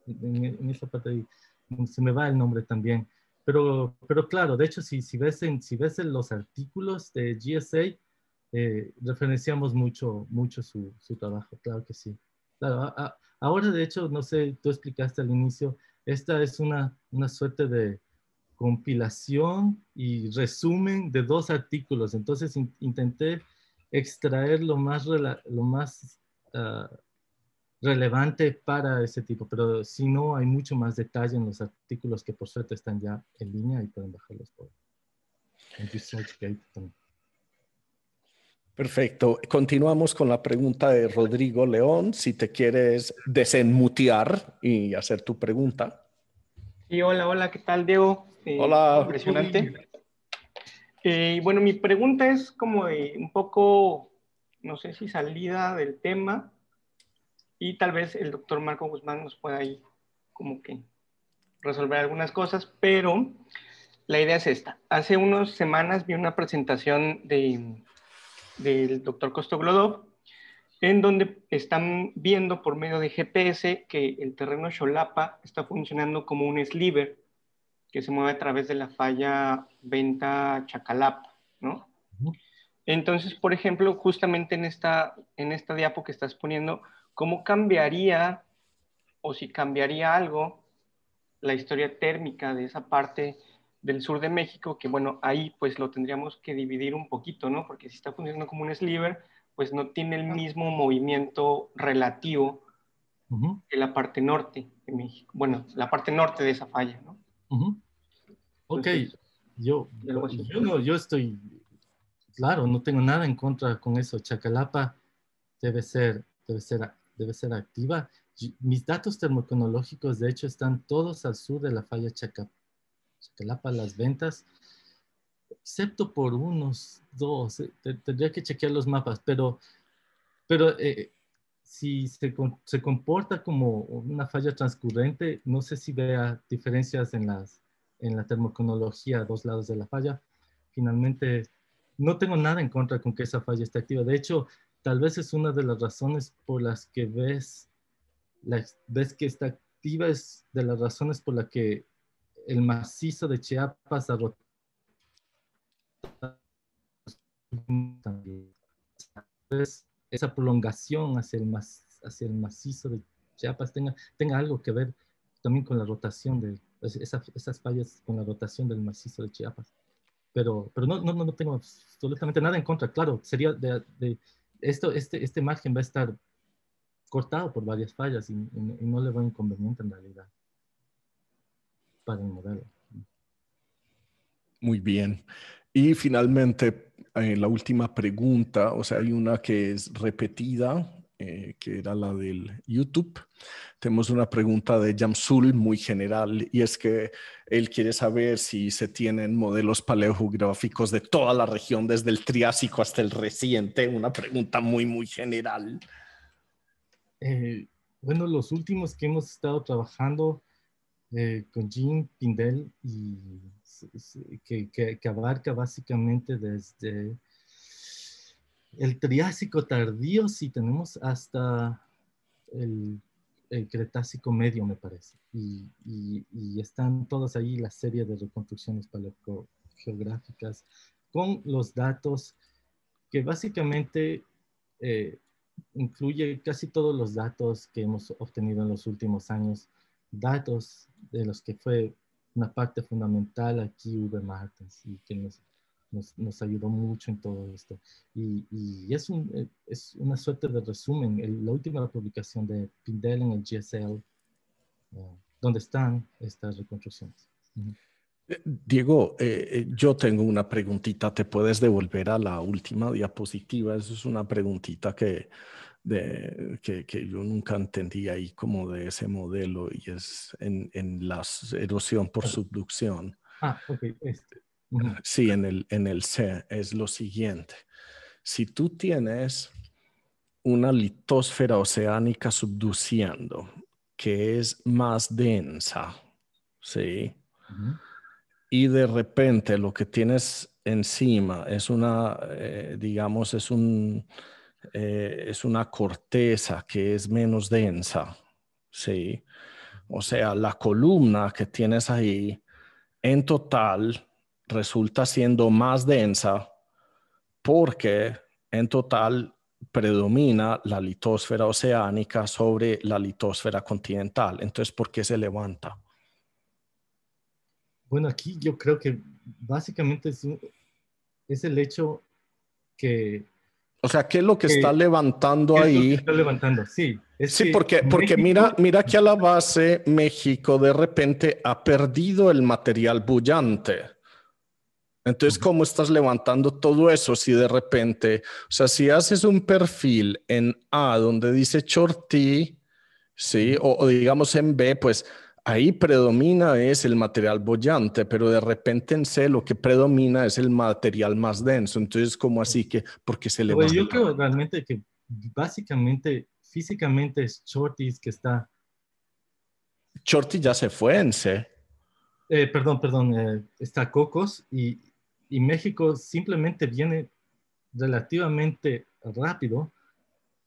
En esa parte ahí, se me va el nombre también. Pero claro, de hecho, si ves en los artículos de GSA, referenciamos mucho su trabajo, claro que sí. Claro, ahora, de hecho, no sé, tú explicaste al inicio, esta es una suerte de compilación y resumen de dos artículos. Entonces intenté extraer lo más relevante para ese tipo, pero si no, hay mucho más detalle en los artículos que por suerte están ya en línea y pueden bajarlos por ResearchGate también. Perfecto. Continuamos con la pregunta de Rodrigo León. Si te quieres desenmutear y hacer tu pregunta. Sí, hola, hola, ¿qué tal, Diego? Hola. Impresionante. Bueno, mi pregunta es como de un poco, no sé si salida del tema, y tal vez el doctor Marco Guzmán nos pueda ahí como que resolver algunas cosas, pero la idea es esta. Hace unas semanas vi una presentación del doctor Kostoglodov, en donde están viendo por medio de GPS que el terreno Xolapa está funcionando como un sliver que se mueve a través de la falla Venta-Chacalapa, ¿no? Entonces, por ejemplo, justamente en esta diapo que estás poniendo, ¿cómo cambiaría o si cambiaría algo la historia térmica de esa parte del sur de México? Que bueno, ahí pues lo tendríamos que dividir un poquito, ¿no? Porque si está funcionando como un sliver, pues no tiene el mismo movimiento relativo que la parte norte de México. Bueno, la parte norte de esa falla, ¿no? Ok, Entonces, yo estoy, claro, no tengo nada en contra con eso. Chacalapa debe ser activa. Mis datos termoeconológicos, de hecho, están todos al sur de la falla Chacalapa, Las Ventas, excepto por unos dos. Tendría que chequear los mapas, pero si se comporta como una falla transcurrente, no sé si vea diferencias en la termoconología a dos lados de la falla. Finalmente, no tengo nada en contra con que esa falla esté activa. De hecho, tal vez es una de las razones por las que ves que está activa, es de las razones por las que el macizo de Chiapas ha rotado también. Esa prolongación hacia el macizo de Chiapas tenga algo que ver también con la rotación esas fallas con la rotación del macizo de Chiapas. Pero no tengo absolutamente nada en contra. Claro, sería este margen va a estar cortado por varias fallas y no le va a inconveniente en realidad para el modelo. Muy bien. Y finalmente, la última pregunta, o sea, hay una que es repetida, que era la del YouTube. Tenemos una pregunta de Jamsul muy general y es que él quiere saber si se tienen modelos paleogeográficos de toda la región, desde el Triásico hasta el reciente. Una pregunta muy, muy general. Bueno, los últimos que hemos estado trabajando con Jean Pindel y que abarca básicamente desde el Triásico tardío, si tenemos hasta el Cretácico medio, me parece. Y están todas ahí la serie de reconstrucciones paleogeográficas con los datos que básicamente incluye casi todos los datos que hemos obtenido en los últimos años, datos de los que fue una parte fundamental aquí Uwe Martens y que nos ayudó mucho en todo esto. Y es una suerte de resumen, la última publicación de Pindel en el GSL, donde están estas reconstrucciones. Diego, yo tengo una preguntita. ¿Te puedes devolver a la última diapositiva? Eso es una preguntita que yo nunca entendí ahí como de ese modelo y es en la erosión por subducción. Ok. Sí, en el C es lo siguiente. Si tú tienes una litosfera oceánica subduciendo que es más densa, ¿sí? Y de repente lo que tienes encima es una, digamos, es una corteza que es menos densa, ¿sí? O sea, la columna que tienes ahí en total resulta siendo más densa porque en total predomina la litosfera oceánica sobre la litosfera continental. Entonces, ¿por qué se levanta? Bueno, aquí yo creo que básicamente es el hecho que O sea, ¿qué es lo que está levantando ¿Qué es lo ahí? que está levantando? Sí. Sí, porque mira que a la base México de repente ha perdido el material bullante. Entonces, ¿cómo estás levantando todo eso si de repente, o sea, si haces un perfil en A donde dice Chortí, sí, o digamos en B, pues ahí predomina es el material bollante, pero de repente en C lo que predomina es el material más denso. Entonces, ¿cómo así que? Porque se levanta. Yo creo realmente que básicamente, físicamente es Shorties que está... Chortí ya se fue en C. Perdón, está Cocos y México simplemente viene relativamente rápido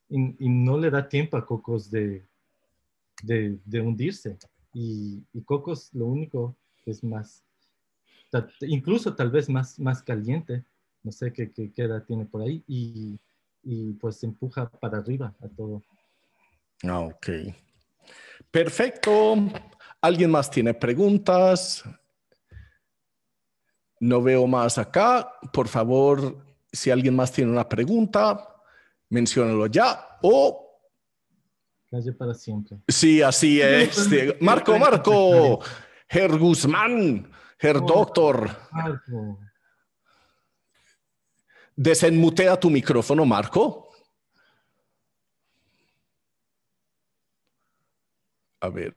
y no le da tiempo a Cocos de hundirse. Y Cocos lo único es más, incluso tal vez más caliente, no sé qué edad tiene por ahí, y pues se empuja para arriba a todo. Ah, ok. Perfecto. ¿Alguien más tiene preguntas? No veo más acá. Por favor, si alguien más tiene una pregunta, menciónalo ya o... Calle para siempre. Sí, así es. Marco, Herr Guzmán, Herr Doctor. Marco. Desenmutea tu micrófono, Marco. A ver.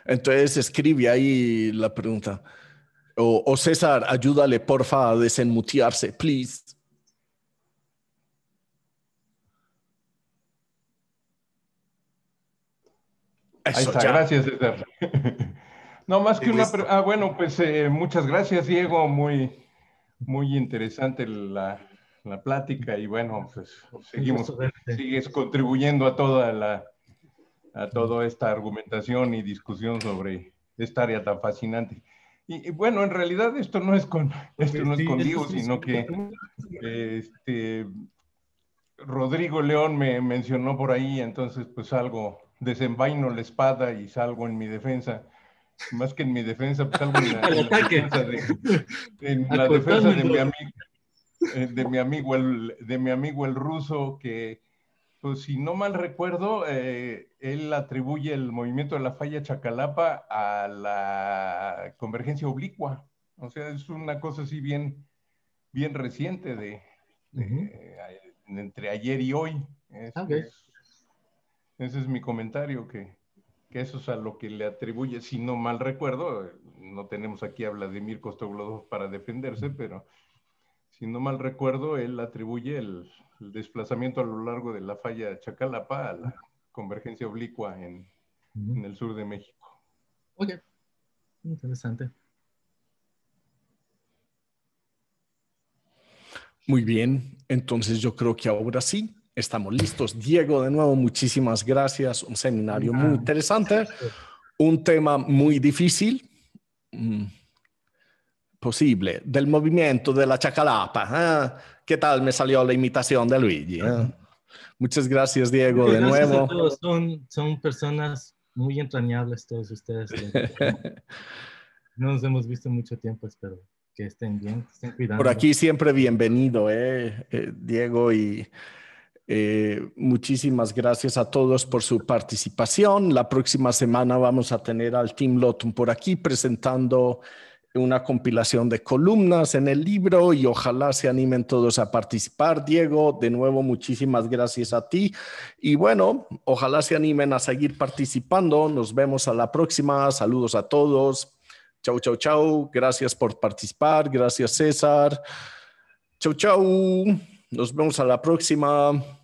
Entonces escribe ahí la pregunta. O César, ayúdale porfa a desenmutearse, please. Ahí está, gracias, César. No más que una... bueno, pues muchas gracias, Diego. Muy interesante la plática y bueno, pues sigues contribuyendo a toda esta argumentación y discusión sobre esta área tan fascinante. Y bueno, en realidad esto no es con Diego, sino que Rodrigo León me mencionó por ahí, entonces pues desenvaino la espada y salgo en mi defensa. Más que en mi defensa, pues salgo en la defensa de mi amigo el ruso, que pues si no mal recuerdo, él atribuye el movimiento de la falla Chacalapa a la convergencia oblicua. O sea, es una cosa así bien reciente entre ayer y hoy. Ese es mi comentario, que eso es a lo que le atribuye, si no mal recuerdo. No tenemos aquí a Vladimir Kostoglodov para defenderse, pero si no mal recuerdo, él atribuye el desplazamiento a lo largo de la falla Chacalapa a la convergencia oblicua en el sur de México. Ok, interesante. Muy bien, entonces yo creo que ahora sí estamos listos. Diego, de nuevo, muchísimas gracias. Un seminario muy interesante, un tema muy difícil, posible, del movimiento de la Chacalapa. ¿Qué tal me salió la imitación de Luigi? Muchas gracias, Diego, de nuevo. A todos. Son personas muy entrañables todos ustedes. No nos hemos visto mucho tiempo, espero que estén bien, que estén cuidando. Por aquí siempre bienvenido, Diego, y muchísimas gracias a todos por su participación. La próxima semana vamos a tener al Team Lotum por aquí presentando una compilación de columnas en el libro y ojalá se animen todos a participar. Diego, de nuevo, muchísimas gracias a ti. Y bueno, ojalá se animen a seguir participando. Nos vemos a la próxima. Saludos a todos. Chau, chau, chau. Gracias por participar. Gracias, César. Chau, chau. Nos vemos a la próxima.